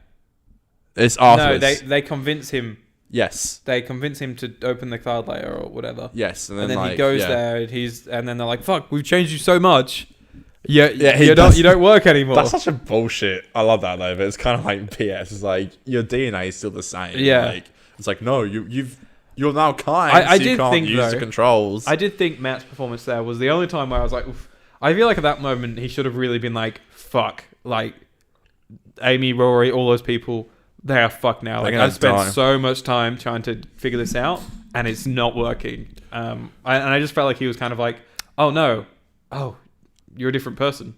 It's afterwards. No, they convince him. Yes. They convince him to open the cloud layer or whatever. Yes, and then he goes there and then they're like, "Fuck, we've changed you so much. You don't work anymore." That's such a bullshit. I love that though, but it's kind of like PS. It's like your DNA is still the same. Yeah. It's like no, you're now kind. I so you can't use the controls. I did think Matt's performance there was the only time where I was like, oof. I feel like at that moment he should have really been like, "Fuck," Amy, Rory, all those people. they are fucked now. Like, I've spent so much time trying to figure this out, and it's not working. And I just felt like he was kind of like, oh no, you're a different person.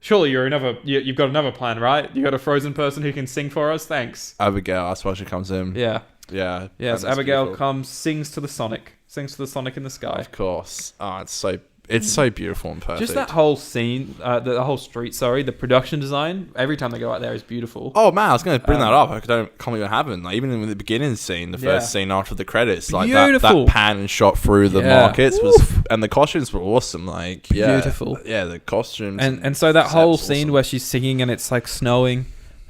Surely you've got another plan, right? You got a frozen person who can sing for us? Thanks. Abigail, that's why she comes in. Yeah. Yeah. Yes, Abigail comes, sings to the Sonic in the sky. Of course. Oh, it's so beautiful and perfect. Just that whole scene, the whole street, the production design, every time they go out there is beautiful. Oh man, I was going to bring that up. I can't believe it happened. Like, even in the beginning scene, the first scene after the credits, like that pan and shot through the markets and the costumes were awesome. Like, beautiful. Yeah, the costumes. And so that whole scene where she's singing and it's like snowing,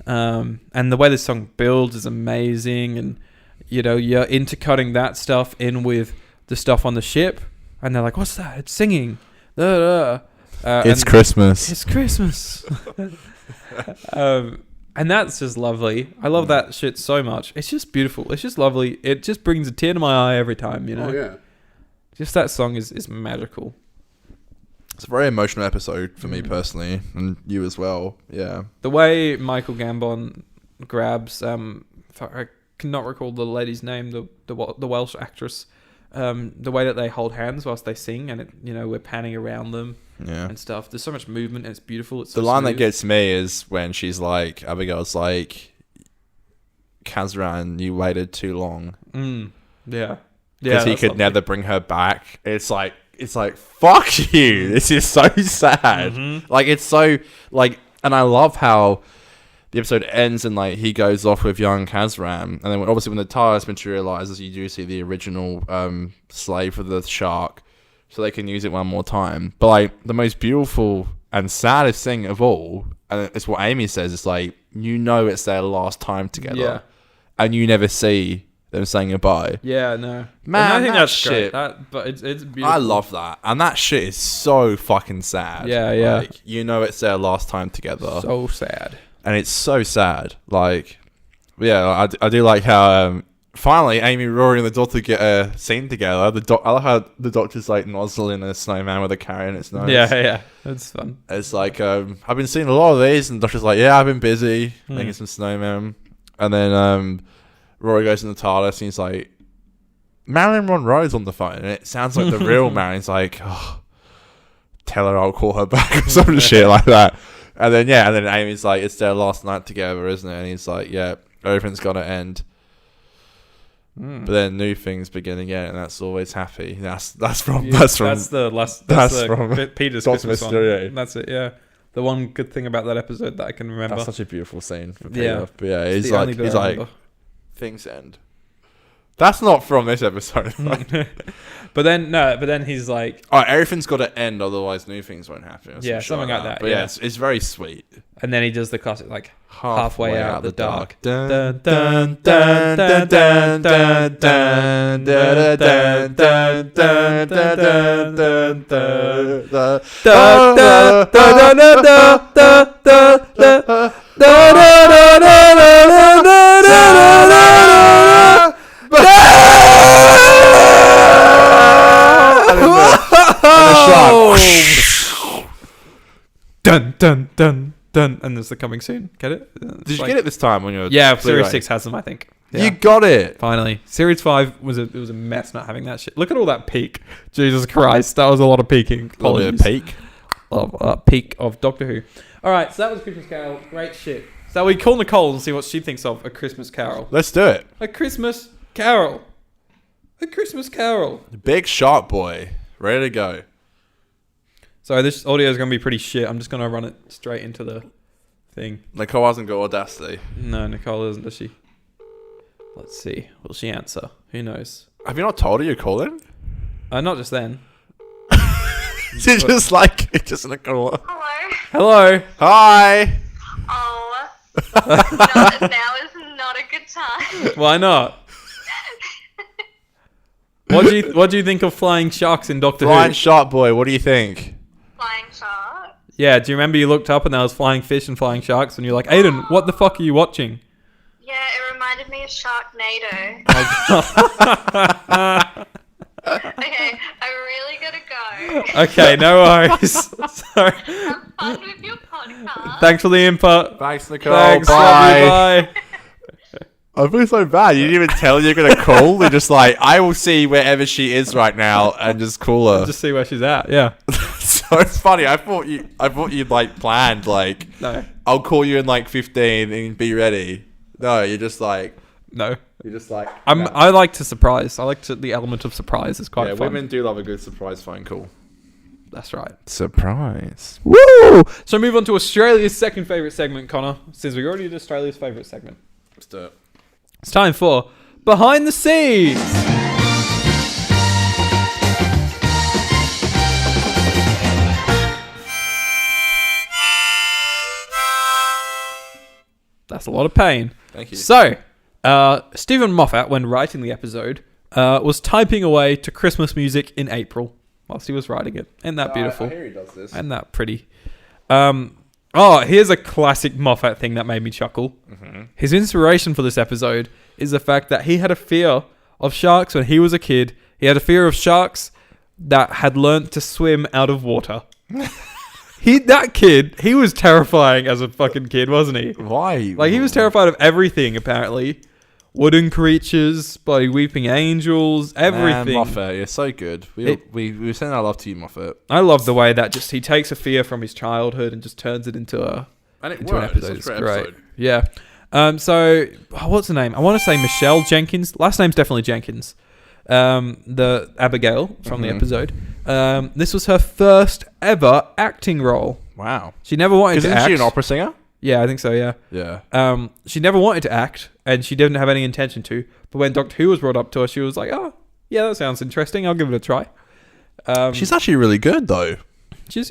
and the way this song builds is amazing. And you're intercutting that stuff in with the stuff on the ship. And they're like, what's that? It's singing. It's Christmas. It's Christmas. And that's just lovely. I love that shit so much. It's just beautiful. It's just lovely. It just brings a tear to my eye every time, Oh, yeah. Just that song is magical. It's a very emotional episode for me personally, and you as well. Yeah. The way Michael Gambon grabs, I cannot recall the lady's name, the Welsh actress. The way that they hold hands whilst they sing, and we're panning around them and stuff. There's so much movement, and it's beautiful. It's the line that gets me is when she's like, Abigail's like, Kazran, you waited too long. Yeah. Because he could never bring her back. It's like, fuck you. This is so sad. Mm-hmm. Like, it's so, like, and I love how the episode ends and like he goes off with young Kazran, and then obviously when the TARDIS materializes, you do see the original slave for the shark, so they can use it one more time. But like the most beautiful and saddest thing of all, and it's what Amy says, it's like, it's their last time together, and you never see them saying goodbye. Yeah, no, man, I think that's shit. Great. But it's beautiful. I love that, and that shit is so fucking sad. Yeah. Like, it's their last time together. So sad. And it's so sad. Like, yeah, I do like how finally Amy, Rory, and the Doctor get a scene together. I like how the Doctor's like nozzling a snowman with a carrot in its nose. Yeah, it's fun. It's like I've been seeing a lot of these, and the Doctor's like, yeah, I've been busy making some snowmen. And then Rory goes in the TARDIS, and he's like, Marilyn Monroe's on the phone, and it sounds like the real Marilyn's like, tell her I'll call her back or some shit like that. And then Amy's like, it's their last night together, isn't it? And he's like, yeah, everything's got to end. But then new things begin again, and that's always happy. That's from Peter's Christmas one. That's it. Yeah, the one good thing about that episode that I can remember. That's such a beautiful scene for Peter. Yeah, but yeah, he's like, things end. That's not from this episode. But then he's like, oh, everything's got to end, otherwise new things won't happen. Yeah, something like that. But yeah, it's very sweet. And then he does the classic, like, halfway out the dark. Dun, dun, dun, dun, dun, dun, dun, dun, dun, dun, dun, dun dun dun dun, and there's the coming soon. Get it? Did you get it this time when you were? Yeah, Series 6 has them, I think. Yeah. You got it finally. Series 5 was a mess not having that shit. Look at all that peak. Jesus Christ, that was a lot of peaking. A little bit of peak. Peak of Doctor Who. All right, so that was Christmas Carol. Great shit. So we call Nicole and see what she thinks of A Christmas Carol. Let's do it. A Christmas Carol. A Christmas Carol. Big Shark Boy, ready to go. So this audio is going to be pretty shit. I'm just going to run it straight into the thing. Nicole hasn't got Audacity. No, Nicole isn't, does she? Let's see. Will she answer? Who knows? Have you not told her you're calling? Not just then. It's just Nicole. Hello. Hi. Oh, now is not a good time. Why not? What do you think of flying sharks in Doctor Who? Flying Shark Boy, what do you think? Flying shark? Yeah, do you remember you looked up and there was flying fish and flying sharks and you're like, Aidan, what the fuck are you watching? Yeah, it reminded me of Sharknado. Okay, I really gotta go. Okay, no worries. Sorry. Have fun with your podcast. Thanks for the input. Thanks, Nicole. Thanks, bye. love you, bye. I feel so bad. You didn't even tell you're gonna call. You're just like, I will see wherever she is right now and just call her. Just see where she's at. Yeah. So it's funny. I thought you'd like planned like, No. I'll call you in like 15 and be ready. No, you're just like, No. you're just like. I like to surprise. The element of surprise is quite fun. Women do love a good surprise phone call. That's right. Surprise. Woo! So move on to Australia's second favourite segment, Connor, since we already did Australia's favourite segment. Let's do it. It's time for Behind the Scenes! That's a lot of pain. Thank you. So, Stephen Moffat, when writing the episode, was typing away to Christmas music in April whilst he was writing it. Isn't that beautiful? I hear he does this. Isn't that pretty? Here's a classic Moffat thing that made me chuckle. Mm-hmm. His inspiration for this episode is the fact that he had a fear of sharks when he was a kid. He had a fear of sharks that had learnt to swim out of water. He was terrifying as a fucking kid, wasn't he? Why? Like, he was terrified of everything, apparently. Wooden creatures, bloody weeping angels, everything. Man, Moffat, you're so good. We send our love to you, Moffat. I love the way that he takes a fear from his childhood and just turns it into an episode. It's great. Yeah. So, what's her name? I want to say Michelle Jenkins. Last name's definitely Jenkins. The Abigail from the episode. This was her first ever acting role. Wow. She never wanted to act. Isn't she an opera singer? Yeah, I think so, yeah. Yeah. She never wanted to act, and she didn't have any intention to. But when Doctor Who was brought up to her, she was like, oh, yeah, that sounds interesting. I'll give it a try. She's actually really good, though. She's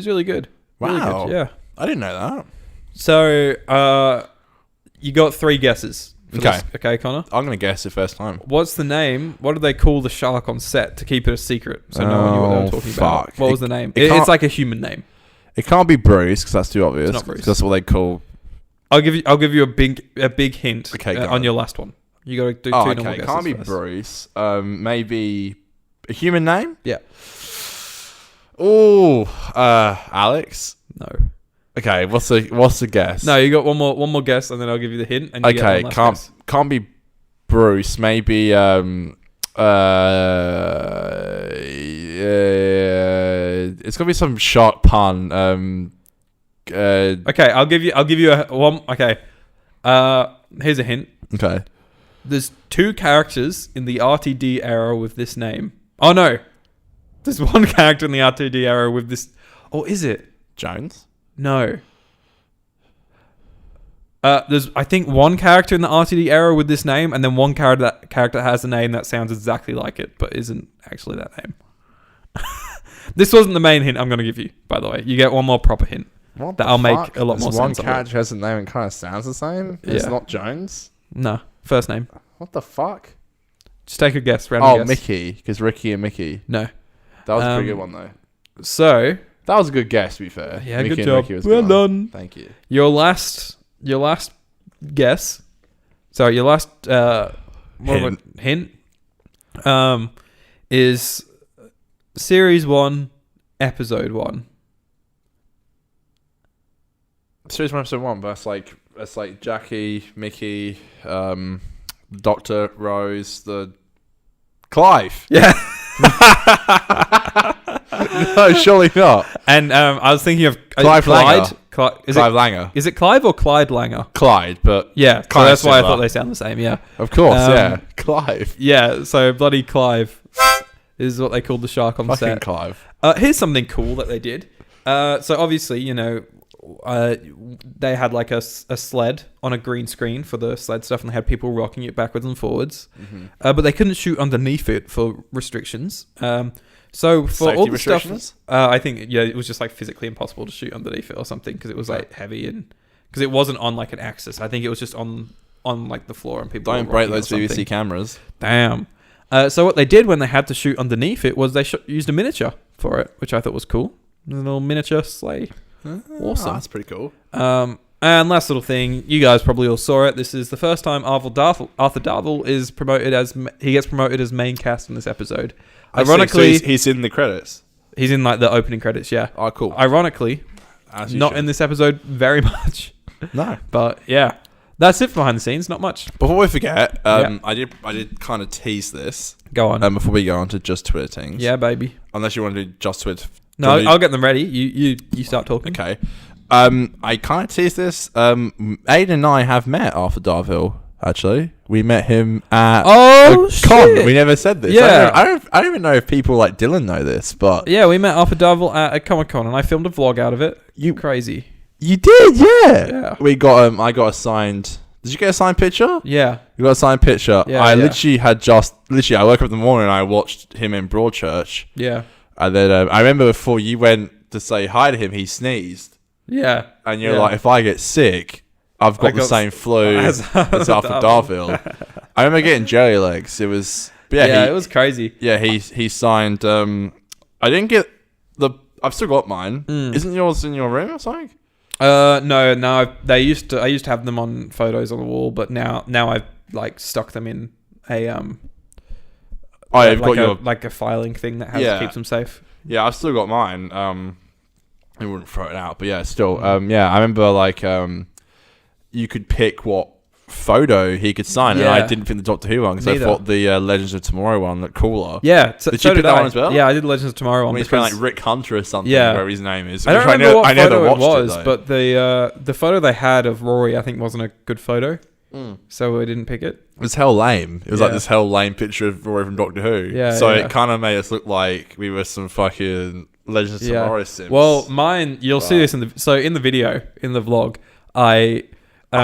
really good. Wow. Really good, yeah. I didn't know that. So, you got 3 guesses. Okay. Okay, Connor? I'm going to guess it first time. What's the name? What did they call the shark on set to keep it a secret so no one knew what they were talking about? What was the name? It's like a human name. It can't be Bruce because that's too obvious. It's not Bruce. That's what they call. I'll give you a big hint. Okay, on your last one. You got to do 2 normal guesses. Can't be first. Bruce. Maybe a human name. Yeah. Oh, Alex. No. Okay, what's the guess? No, you got one more guess, and then I'll give you the hint. And you get one last guess. Can't be Bruce. Maybe it's gonna be some shark pun. Okay, I'll give you a one. Okay, here's a hint. Okay, there's 2 characters in the RTD era with this name. Oh no, there's one character in the RTD era with this. Or is it Jones? No. There's, I think, one character in the RTD era with this name, and then one character has a name that sounds exactly like it, but isn't actually that name. This wasn't the main hint I'm going to give you, by the way. You get one more proper hint that I'll make a lot more sense of. One character has a name and kind of sounds the same. Yeah. It's not Jones. No, first name. What the fuck? Just take a guess. Random guess. Mickey, because Ricky and Mickey. No, that was a pretty good one though. So that was a good guess, to be fair. Yeah, Mickey good job. Well done. Thank you. Your last guess. Sorry, your last hint is Series 1, Episode 1. Series 1, Episode 1, but that's like Jackie, Mickey, Dr. Rose, Clive. Yeah. No, surely not. And I was thinking of Clive Clyde. Clive Langer. Is it Clive or Clyde Langer? Clyde, but yeah, so that's why I thought they sound the same. Yeah, of course. Yeah, Clive. Yeah, so bloody Clive is what they called the shark on the set. Clive. Here's something cool that they did. So obviously, they had like a sled on a green screen for the sled stuff, and they had people rocking it backwards and forwards. Mm-hmm. But they couldn't shoot underneath it for restrictions. So for safety all the restrictions? stuff, I think it was just like physically impossible to shoot underneath it or something because it was like heavy and because it wasn't on like an axis. I think it was just on like the floor and people don't break those BBC cameras. Damn. So what they did when they had to shoot underneath it was they used a miniature for it, which I thought was cool. A little miniature sleigh. Awesome. That's pretty cool. And last little thing, you guys probably all saw it. This is the first time Arthur Darvill is promoted he gets promoted as main cast in this episode. Ironically, so he's in the credits. He's in like the opening credits. Yeah. Oh, cool. Ironically, not in this episode very much. No. But yeah, That's it for behind the scenes. Not much. Before we forget, I did kind of tease this. Go on. Before we go on to just Twitter things. Yeah, baby. Unless you want to do just Twitter. No, I'll get them ready. You start talking. Okay. I kind of teased this. Aidan and I have met Arthur Darville. Actually, we met him at con. Shit. We never said this. Yeah. I don't even know if people like Dylan know this, but yeah, we met Arthur Darville at a Comic-Con, and I filmed a vlog out of it. You crazy? You did, yeah. We got I got a signed. Did you get a signed picture? Yeah. You got a signed picture. Yeah, I literally I woke up in the morning and I watched him in Broadchurch. Yeah. And then I remember before you went to say hi to him, he sneezed. Yeah. And you're like, if I get sick, I've got the same flu as Arthur Darville. I remember getting jelly legs. It was it was crazy. Yeah, he signed. I didn't get I've still got mine. Isn't yours in your room or something? No. I used to have them on photos on the wall, but now I've like stuck them in a I've got a filing thing that keeps them safe. Yeah, I've still got mine. I wouldn't throw it out, but yeah, still. I remember you could pick what photo he could sign, and I didn't think the Doctor Who one because I thought the Legends of Tomorrow one looked cooler. Yeah, did you pick that one as well? Yeah, I did Legends of Tomorrow one. When he's playing like Rick Hunter or something, whatever his name is. I don't remember what photo it was, but the photo they had of Rory, I think, wasn't a good photo, so I didn't pick it. It was hell lame. It was like this hell lame picture of Rory from Doctor Who. Yeah, so it kind of made us look like we were some fucking Legends of Tomorrow sims. Well, mine, you'll see this in the video, in the vlog,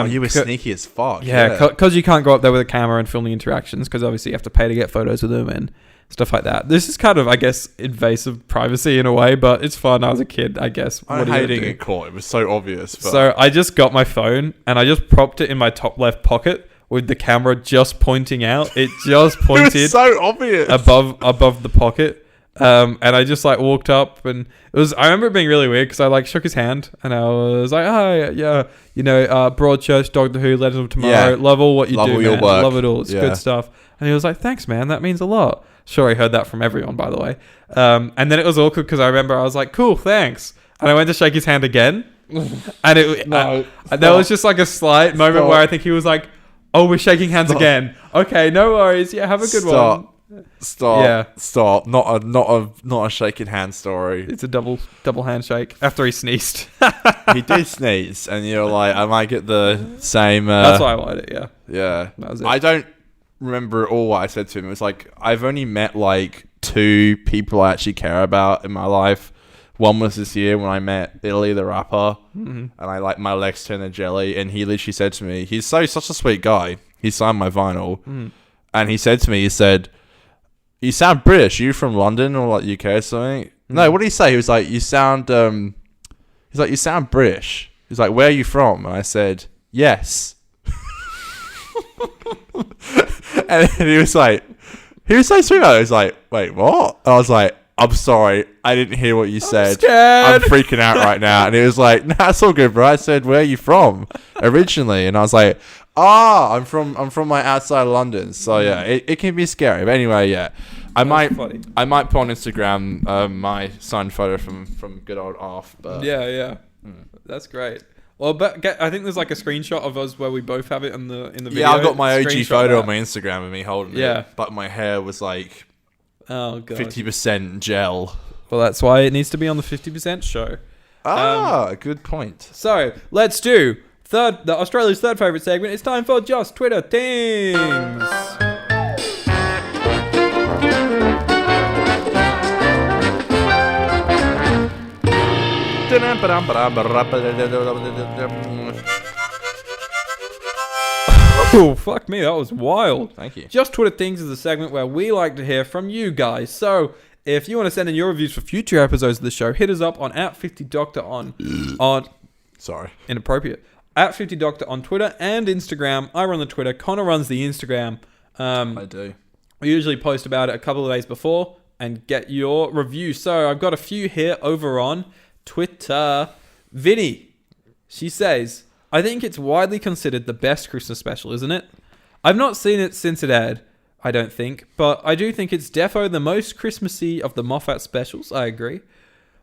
you were sneaky as fuck. Yeah, because you can't go up there with a camera and film the interactions, because obviously you have to pay to get photos with them and stuff like that. This is kind of, I guess, invasive privacy in a way, but it's fun. I was a kid, I guess. I hated getting caught. It was so obvious. But. So I just got my phone and I just propped it in my top left pocket with the camera just pointing out. It just pointed. It was so obvious. Above the pocket. And I just like walked up, and I remember it being really weird because I like shook his hand and I was like, "Hi, yeah, Broadchurch, Doctor Who, Legends of Tomorrow, love all what you do, man. Love it all, it's good stuff." And he was like, "Thanks, man, that means a lot." Sure, he heard that from everyone, by the way. And then it was awkward because I remember I was like, "Cool, thanks," and I went to shake his hand again, and there was just like a slight moment where I think he was like, "Oh, we're shaking hands again. Okay, no worries. Yeah, have a good one." Stop. Not a shaking hand story. It's a double handshake after he sneezed. He did sneeze, and you're like, I might get the same. That's why I wanted it. Yeah. That was it. I don't remember all what I said to him. It was like I've only met like 2 people I actually care about in my life. One was this year when I met Illy the rapper, and I like my legs turned to jelly, and he literally said to me, he's such a sweet guy. He signed my vinyl, and he said to me, he said, "You sound British. Are you from London or like UK or something?" No, what did he say? He was like, "You sound you sound British." He's like, "Where are you from?" And I said, "Yes." And he was so sweet about it. He was like, "Wait, what?" And I was like, "I'm sorry. I didn't hear what you said. I'm freaking out right now." And he was like, "Nah, it's all good, bro." I said, "Where are you from originally?" And I was like, I'm from my outside of London. So yeah, it can be scary. But anyway, yeah. I might put on Instagram my signed photo from good old Arf. But yeah. That's great. Well, but I think there's like a screenshot of us where we both have it in the video. Yeah, I've got my OG photo on my Instagram of me holding it. But my hair was like 50% gel. Well, that's why it needs to be on the 50% show. Good point. So let's do Australia's third favourite segment. It's time for Just Twitter Things. Oh, fuck me, that was wild. Thank you. Just Twitter Things is a segment where we like to hear from you guys. So if you want to send in your reviews for future episodes of the show, hit us up on @50doctor on Sorry. Inappropriate. @50doctor on Twitter and Instagram. I run the Twitter. Connor runs the Instagram. I do. We usually post about it a couple of days before and get your review. So I've got a few here over on Twitter. Vinny, she says, "I think it's widely considered the best Christmas special, isn't it? I've not seen it since it aired, I don't think, but I do think it's defo the most Christmassy of the Moffat specials, I agree.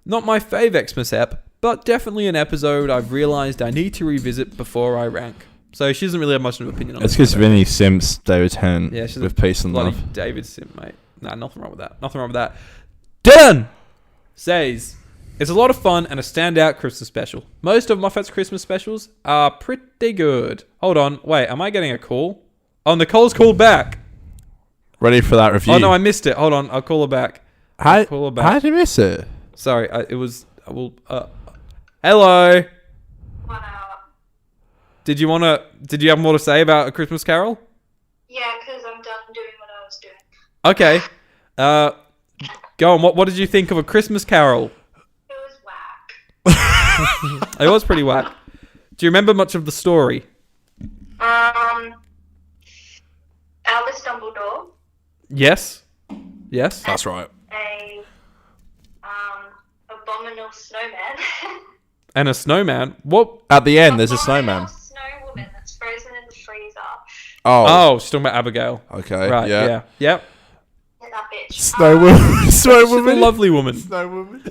Not my fave Xmas ep, but definitely an episode I've realised I need to revisit before I rank." So she doesn't really have much of an opinion on it. It's because Vinny simps David Tennant with peace and bloody love. David simp, mate. Nah, nothing wrong with that. Nothing wrong with that. Dylan says, it's a lot of fun and a standout Christmas special. Most of Moffat's Christmas specials are pretty good. Hold on. Wait, am I getting a call? Oh, Nicole's called back. Ready for that review? Oh, no, I missed it. Hold on. I'll call her back. How did you miss it? Sorry, it was... hello. What up? Did you have more to say about A Christmas Carol? Yeah, because I'm done doing what I was doing. Okay. Go on. What did you think of A Christmas Carol? It was whack. It was pretty whack. Do you remember much of the story? Albus Dumbledore. Yes. Yes. That's right. A abominable snowman. And a snowman. What? At the end, there's a snowman. Snow woman that's frozen in the freezer. Oh, she's talking about Abigail. okay. Right. Yeah. Yep. Yeah, that bitch. Snow woman. Snow She's a woman. lovely woman. Snow woman.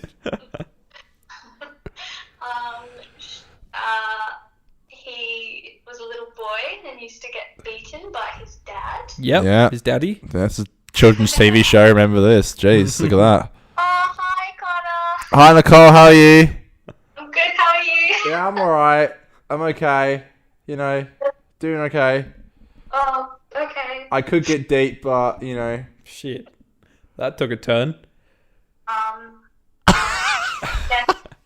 He was a little boy and used to get beaten by his dad. Yep. Yeah. His daddy. That's a children's TV show. Remember this? Jeez, look at that. Oh, hi, Conor. Hi, Nicole. How are you? I'm good. How are you? Yeah, I'm alright. I'm okay. You know, doing okay. Oh, okay. I could get deep, but you know. Shit. That took a turn. Then,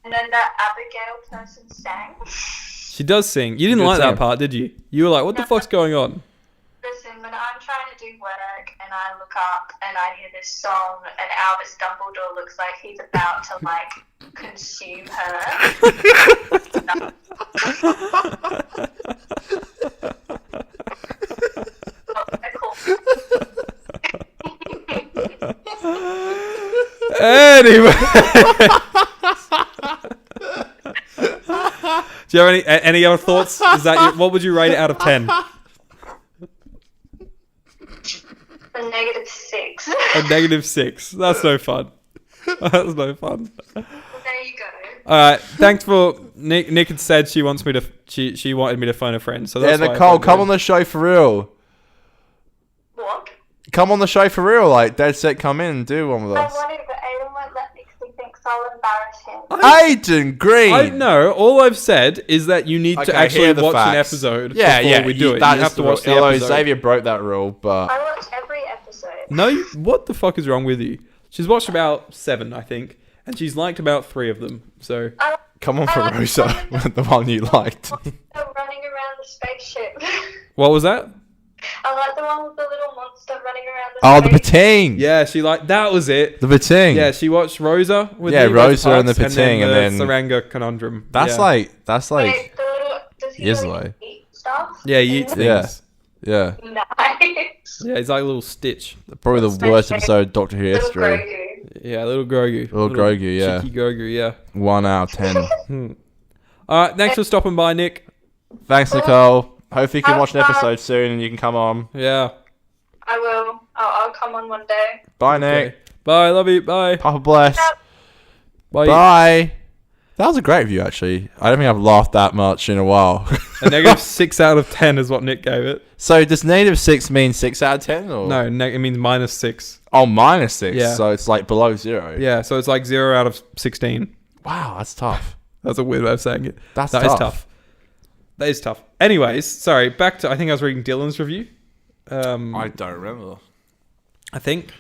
and then that Abigail person sang. She does sing. You didn't Good like that singer. part, did you? You were like, what the fuck's going on? Listen, when I'm trying to do work and I look up and I hear this song and Albus Dumbledore looks like he's about to like consume her. Anyway. Do you have any other thoughts? Is that what would you rate it out of 10? A -6. A -6. That's no fun. That's no fun. Well, there you go. All right. Thanks for Nick. Nick had said she wants me to. She wanted me to phone a friend. So that's why Nicole, come on the show for real. What? Come on the show for real. Like, Dead Set, come in and do one with I us. wanted, but Aidan won't let me because he thinks I'll embarrass him. Aidan Green. I know. All I've said is that you need to Okay, actually here are the watch an facts. episode Yeah, before we do it. That You is have to the watch the rule. Although episode. Xavier broke that rule, but I watch every episode. No, what the fuck is wrong with you? She's watched about 7, I think, and she's liked about 3 of them. So come on for Rosa, the one you liked. Running around the spaceship. what was that? I like the one with the little monster running around the Oh, the spaceship. Pating. Yeah, she liked that was it. The Pating. Yeah, she watched Rosa with Yeah, me, Rosa Rosa and the Parks, Pating, and then the Saranga Conundrum. That's yeah. like Wait, the little, does he years like away. eat stuff? Yeah, he eats Yeah. things. Yeah, Nice. Yeah, he's like a little Stitch. probably the worst episode of Doctor Who Little history. Grogu. Yeah, little Grogu. Little Grogu, yeah. Cheeky Grogu, yeah. 1 out of 10. All right, thanks for stopping by, Nick. Thanks, Nicole. Hopefully you can watch an episode soon and you can come on. Yeah. I will. I'll come on one day. Bye, Nick. Okay. Bye, love you. Bye. Papa bless. Bye. Bye. That was a great review, actually. I don't think I've laughed that much in a while. A -6 out of 10 is what Nick gave it. So does -6 mean 6 out of 10? Or? No, it means -6. Oh, -6. Yeah. So it's like below 0. Yeah, so it's like 0 out of 16. Wow, that's tough. That's a weird way of saying it. That That is tough. That is tough. Anyways, sorry, back to, I think I was reading Dylan's review. I don't remember. I think.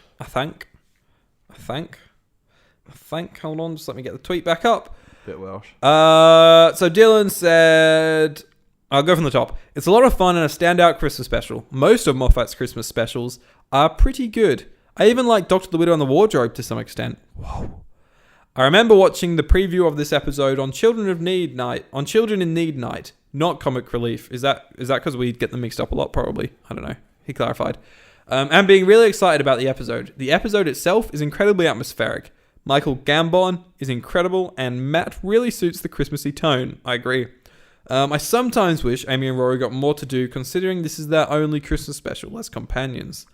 Hold on, just let me get the tweet back up. Bit Welsh. So Dylan said, I'll go from the top. It's a lot of fun and a standout Christmas special. Most of Moffat's Christmas specials are pretty good. I even like Dr. the Widow and the Wardrobe to some extent. Whoa. I remember watching the preview of this episode on Children in Need night, not Comic Relief. Is that because we get them mixed up a lot? Probably. I don't know. He clarified. And being really excited about the episode. The episode itself is incredibly atmospheric. Michael Gambon is incredible, and Matt really suits the Christmassy tone. I agree. I sometimes wish Amy and Rory got more to do, considering this is their only Christmas special as companions.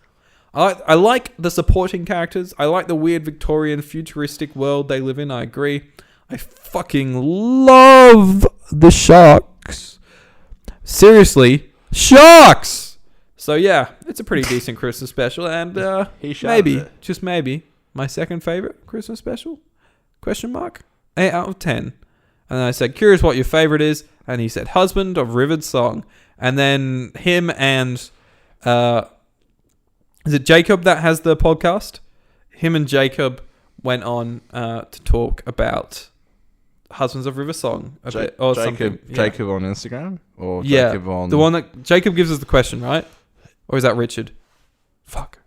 I like the supporting characters. I like the weird Victorian futuristic world they live in. I agree. I fucking love the sharks. seriously, sharks. So yeah, it's a pretty decent Christmas special, and just maybe, my second favorite Christmas special? ? 8 out of 10. And I said, curious what your favorite is, and he said, Husband of Rivered Song. And then him and is it Jacob that has the podcast? Him and Jacob went on to talk about Husbands of River Song bit or something. Yeah. Jacob on Instagram or Jacob on the one that Jacob gives us the question, right? Or is that Richard? Fuck.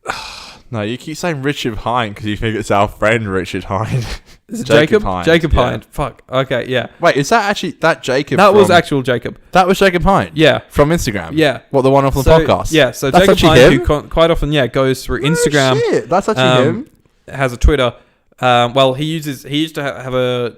No, you keep saying Richard Hind because you think it's our friend Richard Hind. Is it Jacob? Jacob Hind. Fuck. Okay, yeah. Wait, is that actually that Jacob? That was actual Jacob. That was Jacob Hind? Yeah. From Instagram? Yeah. What, the one off the podcast? Yeah, so that's Jacob Hind, who quite often, goes through Instagram. Oh, shit. That's actually him? Has a Twitter. Well, he used to have a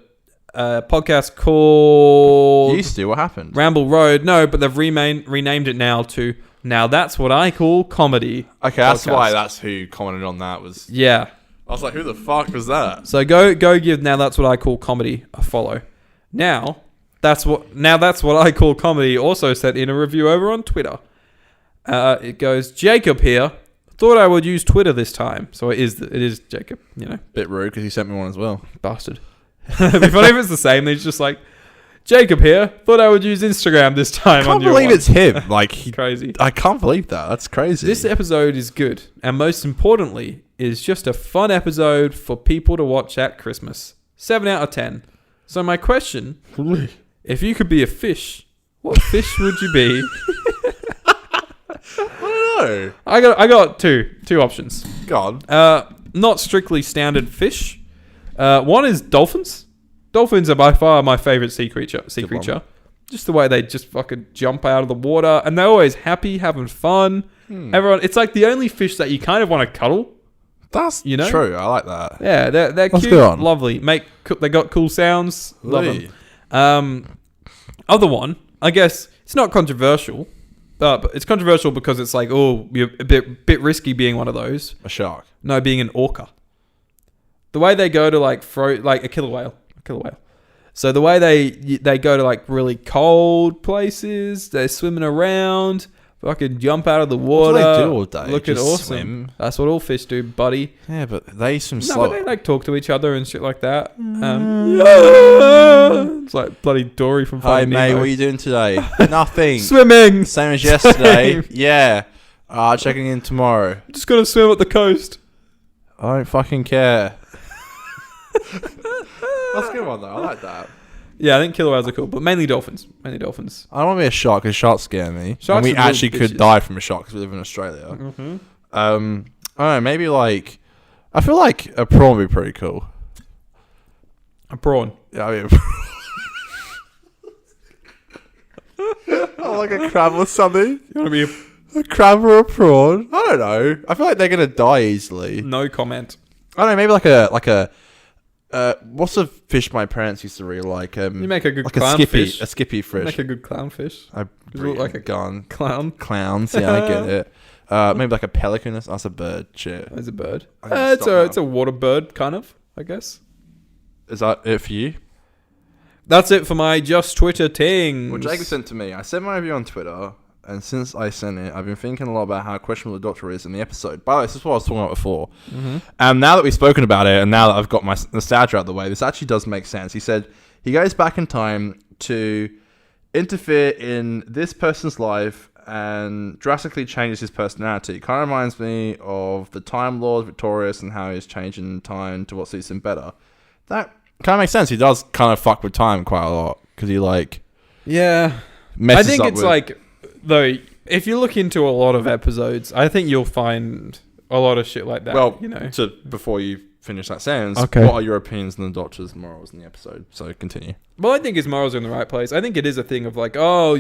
podcast called... He used to? What happened? Ramble Road. No, but they've renamed it now to... Now That's What I Call Comedy. Okay, that's why that's who commented on that was... Yeah. I was like, who the fuck was that? So go give Now That's What I Call Comedy a follow. Now That's What I Call Comedy also said in a review over on Twitter. It goes, Jacob here. Thought I would use Twitter this time. So it is Jacob, Bit rude because he sent me one as well. Bastard. It'd be funny if it's the same. He's just like, Jacob here. Thought I would use Instagram this time. I can't believe it's him. Like crazy. I can't believe that. That's crazy. This episode is good, and most importantly, is just a fun episode for people to watch at Christmas. 7 out of 10. So my question: if you could be a fish, what fish would you be? I don't know. I got two options. Go on. Not strictly standard fish. One is dolphins. Dolphins are by far my favorite sea creature. Just the way they just fucking jump out of the water, and they're always happy, having fun. Everyone, it's like the only fish that you kind of want to cuddle. That's true. I like that. Yeah, they're cute, lovely. They got cool sounds. Love them. Other one, I guess it's not controversial, but it's controversial because it's like, oh, you're a bit risky being one of those. A shark. No, being an orca. The way they go to like a killer whale. So the way they go to like really cold places, they're swimming around, fucking jump out of the water. What do they do all day? Looking Just awesome. Swim? That's what all fish do, buddy. Yeah, but they swim No, slow. but they like talk to each other and shit like that. It's like bloody Dory from Hi Finding mate, Nemo. what are you doing today? Nothing. Swimming. Same as yesterday. Yeah. Checking in tomorrow. Just gonna swim at the coast. I don't fucking care. That's a good one though. I like that. Yeah, I think killer whales are cool, but mainly dolphins. I don't want to be a shark because sharks scare me. Sharks and we are actually real could bitches. die from a shark because we live in Australia. Mm-hmm. I don't know. Maybe like, I feel like a prawn would be pretty cool. A prawn. Yeah, I mean, like a crab or something. You want to be A crab or a prawn? I don't know. I feel like they're gonna die easily. no comment. I don't know. Maybe like a what's a fish my parents used to really like? You make a good like clownfish. a skippy fish. Make a good clownfish. I look like a gun. Clown. Clowns. Yeah, I get it. Maybe like a pelican. That's a bird. Shit. There's a bird. I can stop It's a water bird, kind of, I guess. Is that it for you? That's it for my Just Twitter things. Well, Jacob sent to me. I sent my review on Twitter, and since I sent it, I've been thinking a lot about how questionable the Doctor is in the episode. By the way, this is what I was talking about before. Mm-hmm. And now that we've spoken about it, and now that I've got my nostalgia out of the way, this actually does make sense. He said he goes back in time to interfere in this person's life and drastically changes his personality. Kind of reminds me of the Time Lord Victorious and how he's changing time to what suits him better. That kind of makes sense. He does kind of fuck with time quite a lot because he Yeah. messes I think up it's with... like, though, if you look into a lot of episodes, I think you'll find a lot of shit like that. Well, before you finish that sentence, Okay. what are your opinions on the Doctor's morals in the episode? So continue. Well, I think his morals are in the right place. I think it is a thing of like, oh,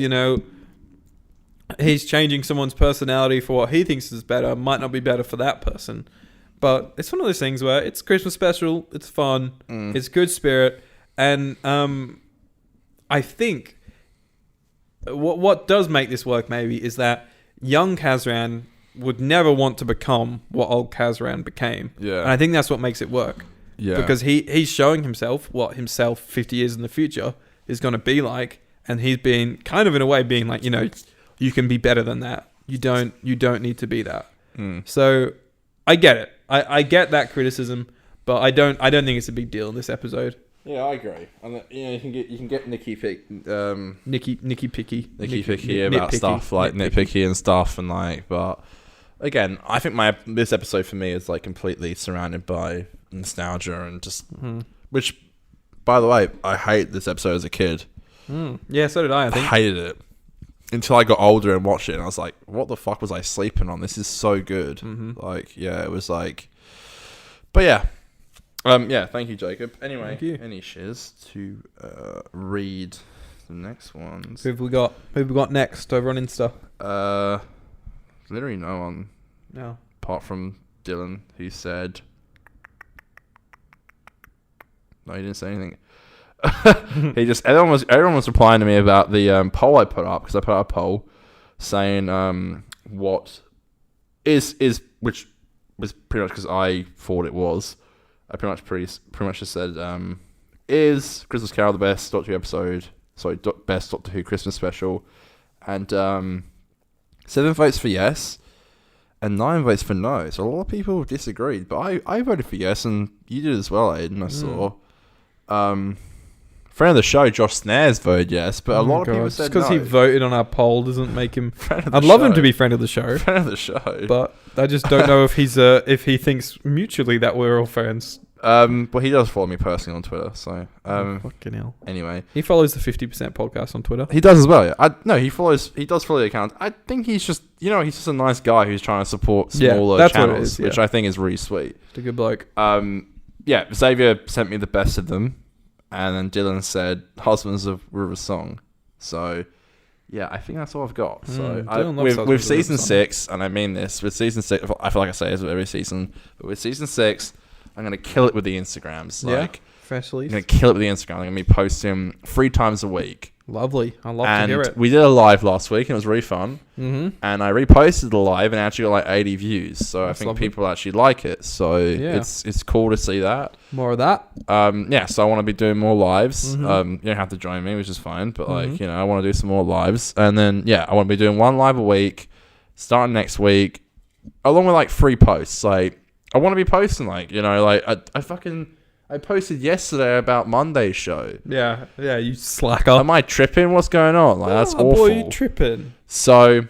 he's changing someone's personality for what he thinks is better. Might not be better for that person. But it's one of those things where it's Christmas special, it's fun, it's good spirit, and I think what does make this work maybe is that young Kazran would never want to become what old Kazran became. Yeah. And I think that's what makes it work. Yeah. Because he's showing himself what himself 50 years in the future is going to be like, and he's been kind of in a way being like, you can be better than that. You don't need to be that. So I get it. I get that criticism, but I don't think it's a big deal in this episode. Yeah, I agree. And you can get Nicky picky about nitpicky. Stuff like nitpicky and stuff, and like. But again, I think this episode for me is like completely surrounded by nostalgia and just which, by the way, I hate this episode as a kid. Yeah, so did I think. I hated it until I got older and watched it, and I was like, "What the fuck was I sleeping on? This is so good." Like, yeah, it was like. But yeah. Yeah, thank you, Jacob. Anyway, thank you. Any shiz to read the next ones? Who have we got next over on Insta? Literally no one. No. Apart from Dylan, who said... No, he didn't say anything. Everyone was replying to me about the poll I put up, because I put up a poll saying what is which was pretty much because I thought it was. I pretty much just said, is Christmas Carol the best Doctor Who episode? Sorry, best Doctor Who Christmas special. And 7 votes for yes, and 9 votes for no. So a lot of people disagreed, but I voted for yes, and you did as well, Aidan, I saw. Friend of the show, Josh Snares, voted yes, but a lot of people said no. Just because he voted on our poll doesn't make him... I'd love him to be friend of the show. Friend of the show. But I just don't know if if he thinks mutually that we're all friends. Well, he does follow me personally on Twitter, so... fucking hell. Anyway. He follows the 50% podcast on Twitter. He does as well, yeah. He does follow the account. I think he's just, he's just a nice guy who's trying to support smaller channels, which I think is really sweet. He's a good bloke. Yeah, Xavier sent me the best of them. And then Dylan said, Husbands of River Song. So, yeah, I think that's all I've got. So, with season 6, and I mean this, with season 6, I feel like I say this with every season, but with season 6, I'm going to kill it with the Instagrams. Freshly. I'm going to kill it with the Instagram. I'm going to be posting 3 times a week. Lovely. I love to hear it. We did a live last week, and it was really fun. And I reposted the live, and it actually got like 80 views. So I think people actually like it. So it's cool to see that. More of that. So I want to be doing more lives. You don't have to join me, which is fine. But I want to do some more lives. And then I want to be doing 1 live a week, starting next week, along with like 3 posts. Like I want to be posting I posted yesterday about Monday's show. Yeah, you slacker. Am I tripping? What's going on? That's awful. Boy, you tripping. So,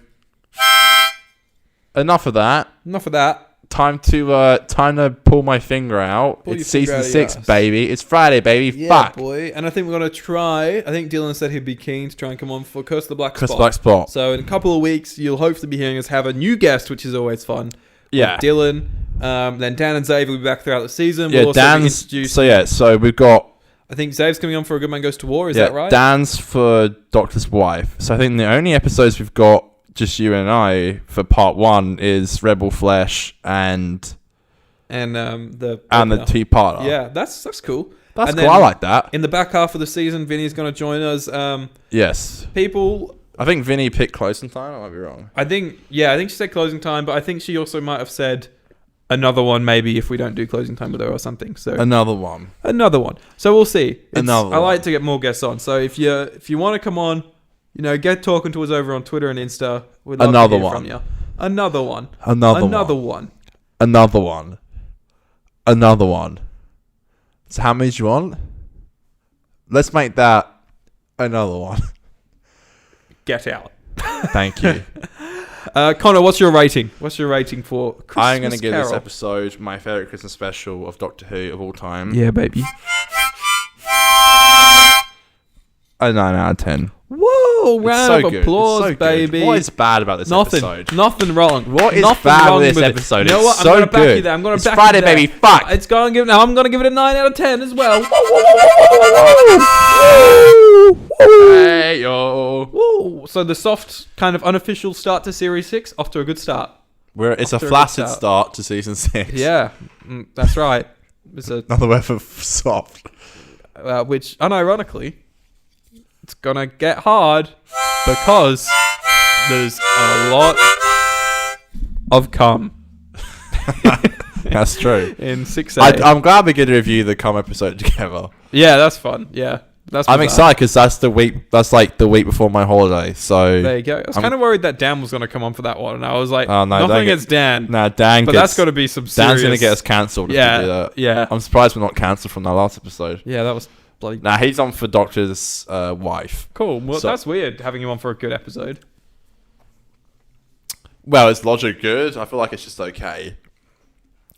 enough of that. Time to pull my finger out. It's season 6, baby. It's Friday, baby. Yeah, fuck. Boy. And I think we're going to try. I think Dylan said he'd be keen to try and come on for Curse of the Black Spot. So in a couple of weeks, you'll hopefully be hearing us have a new guest, which is always fun. Yeah. Dylan. Then Dan and Zave will be back throughout the season. Yeah, Dan's... So we've got... I think Zave's coming on for A Good Man Goes to War. Is that right? Dan's for Doctor's Wife. So I think the only episodes we've got, just you and I, for part 1 is Rebel Flesh and the two-parter. Yeah, that's cool. That's cool. I like that. In the back half of the season, Vinny's going to join us. Yes. People... I think Vinny picked Closing Time. I might be wrong. I think she said Closing Time, but I think she also might have said another one maybe if we don't do Closing Time with her or something. So Another one. So we'll see. I one. like to get more guests on. So if you want to come on, get talking to us over on Twitter and Insta. We'd love to hear from you. Another one. So how many do you want? Let's make that another one. Get out. Thank you. Conor, what's your rating? What's your rating for Christmas I'm going to give Carol? this episode my favourite Christmas special of Doctor Who of all time. Yeah, baby. A 9 out of 10. Whoa, round of applause, baby. What is bad about this episode? Nothing wrong. What is bad with this episode? You know what? I'm going to back you there. I'm going to back Friday, you there. baby. Fuck. I'm going to give it a 9 out of 10 as well. Hey, yo. Woo. So the soft, kind of unofficial start to Series 6, off to a good start. It's a flaccid start to Season 6. Yeah, that's right. It's another word for soft. Which, unironically, it's going to get hard because there's a lot of cum. That's true. In 6A. I'm glad we're going to review the cum episode together. Yeah, that's fun. Yeah. I'm excited because that's the week. That's like the week before my holiday. So there you go. I was kind of worried that Dan was going to come on for that one, and I was like, oh, no, nothing against Dan. Nah, Dan. But that's got to be some serious. Dan's going to get us cancelled. Yeah. I'm surprised we're not cancelled from that last episode. Yeah, that was bloody. Nah, he's on for Doctor's wife. Cool. Well, that's weird having him on for a good episode. Well, is logic good? I feel like it's just okay.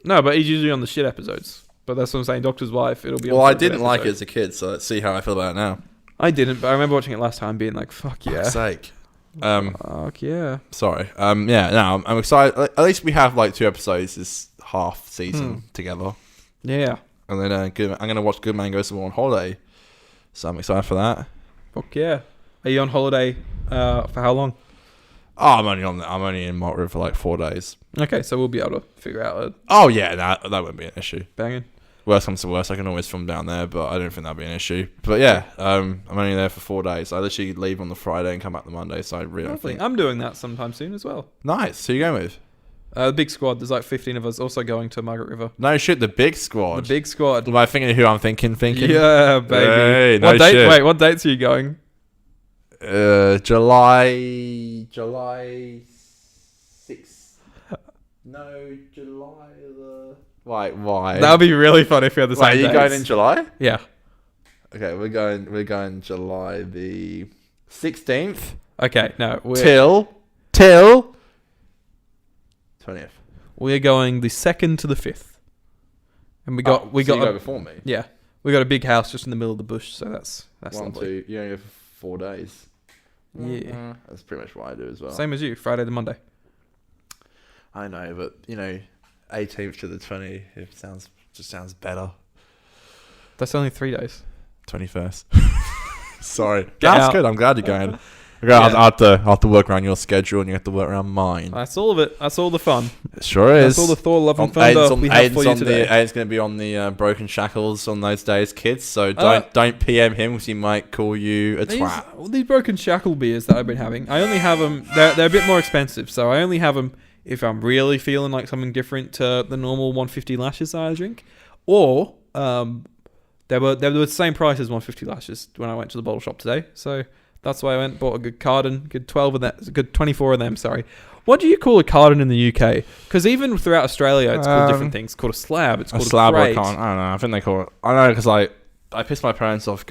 No, but he's usually on the shit episodes. But that's what I'm saying. Doctor's wife. It'll be. Well, I didn't like it as a kid, so let's see how I feel about it now. I didn't, but I remember watching it last time, being like, "Fuck yeah!" For sake. Fuck yeah. Sorry. Yeah. No, I'm excited. At least we have like 2 episodes this half season together. Yeah. And then I'm gonna watch Good Man Goes Somewhere on holiday, so I'm excited for that. Fuck yeah. Are you on holiday? For how long? Oh, I'm only in Mott River for like 4 days. Okay, so we'll be able to figure out. Oh yeah, that won't be an issue. Banging. Worst comes to worst, I can always film down there, but I don't think that'll be an issue. But yeah, I'm only there for 4 days. I literally leave on the Friday and come back the Monday, so I really don't think. I'm doing that sometime soon as well. Nice. Who are you going with? The big squad. There's like 15 of us also going to Margaret River. No shit, the big squad. The big squad. Am I thinking of who I'm thinking? Yeah, baby. Hey, what date? Shit. Wait, what dates are you going? July 6th. No, July the... Why? That would be really fun if we had the same dates. Are you going in July? Yeah. Okay, we're going July the 16th. Okay, no. Till 20th. We're going the 2nd to the 5th. And we got you go before me. Yeah. We got a big house just in the middle of the bush, so that's lovely. You only have 4 days. Yeah. That's pretty much what I do as well. Same as you, Friday to Monday. I know, but 18th to the 20th, it sounds better. That's only 3 days. 21st. Sorry. That's good. I'm glad you're going. I'll have to work around your schedule and you have to work around mine. That's all of it. That's all the fun. It sure is. That's all the Thor, Love and Thunder we have for you today. Aidan's going to be on the Broken Shackles on those days, kids. So don't PM him because he might call you a twat. These Broken Shackle beers that I've been having, I only have them. They're a bit more expensive, so I only have them if I'm really feeling like something different to the normal 150 lashes that I drink, or they were the same price as 150 lashes when I went to the bottle shop today. So that's why I went and bought a good carton, good 12 of them, good 24 of them. Sorry. What do you call a carton in the UK? Because even throughout Australia, it's called different things. It's called a slab. It's called a slab or a carton. I don't know. I think they call it. I know because I pissed my parents off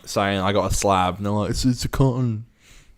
saying I got a slab, and they're like, it's a carton.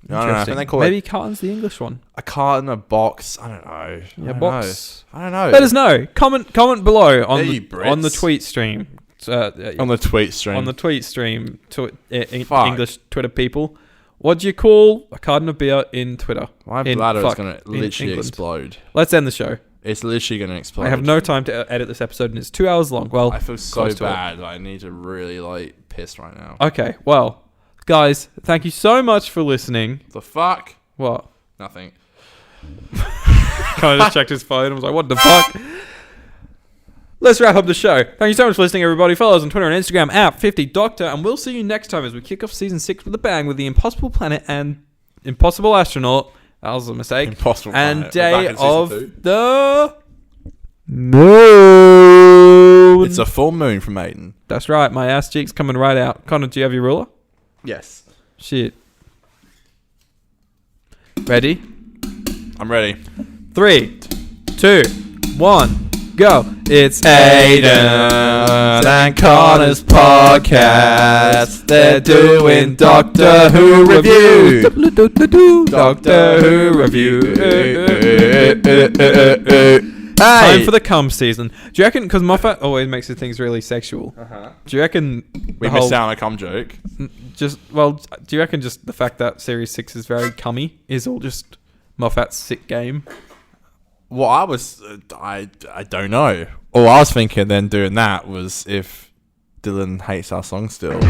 I don't know. I think they call maybe carton's the English one. A carton, a box. I don't know. Yeah, box. I don't know. Let us know. Comment below on the tweet stream. On the tweet stream. On the tweet stream to English Twitter people. What do you call a carton of beer in Twitter? My bladder is going to literally explode. Let's end the show. It's literally going to explode. I have no time to edit this episode, and it's 2 hours long. Well, I feel so bad. I need to really piss right now. Okay, well, guys, thank you so much for listening. The fuck? What? Nothing. Kind of just checked his phone and was like, what the fuck? Let's wrap up the show. Thank you so much for listening, everybody. Follow us on Twitter and Instagram at 50Doctor, and we'll see you next time as we kick off Season 6 with a bang with the Impossible Planet and Impossible Astronaut. That was a mistake. Impossible and Planet. Day of the Moon. It's a full moon from Aidan. That's right. My ass cheek's coming right out. Conor, do you have your ruler? Yes. Shit. Ready? I'm ready. 3, 2, 1. Go. It's Aidan and Conor's podcast. They're doing Doctor Who review. Doctor Who review. Time for the cum season. Do you reckon, because Moffat always makes his things really sexual, do you reckon we missed out on a cum joke? Do you reckon just the fact that Series 6 is very cummy is all just Moffat's sick game? Well, I don't know. All I was thinking then doing that was if Dylan hates our song still.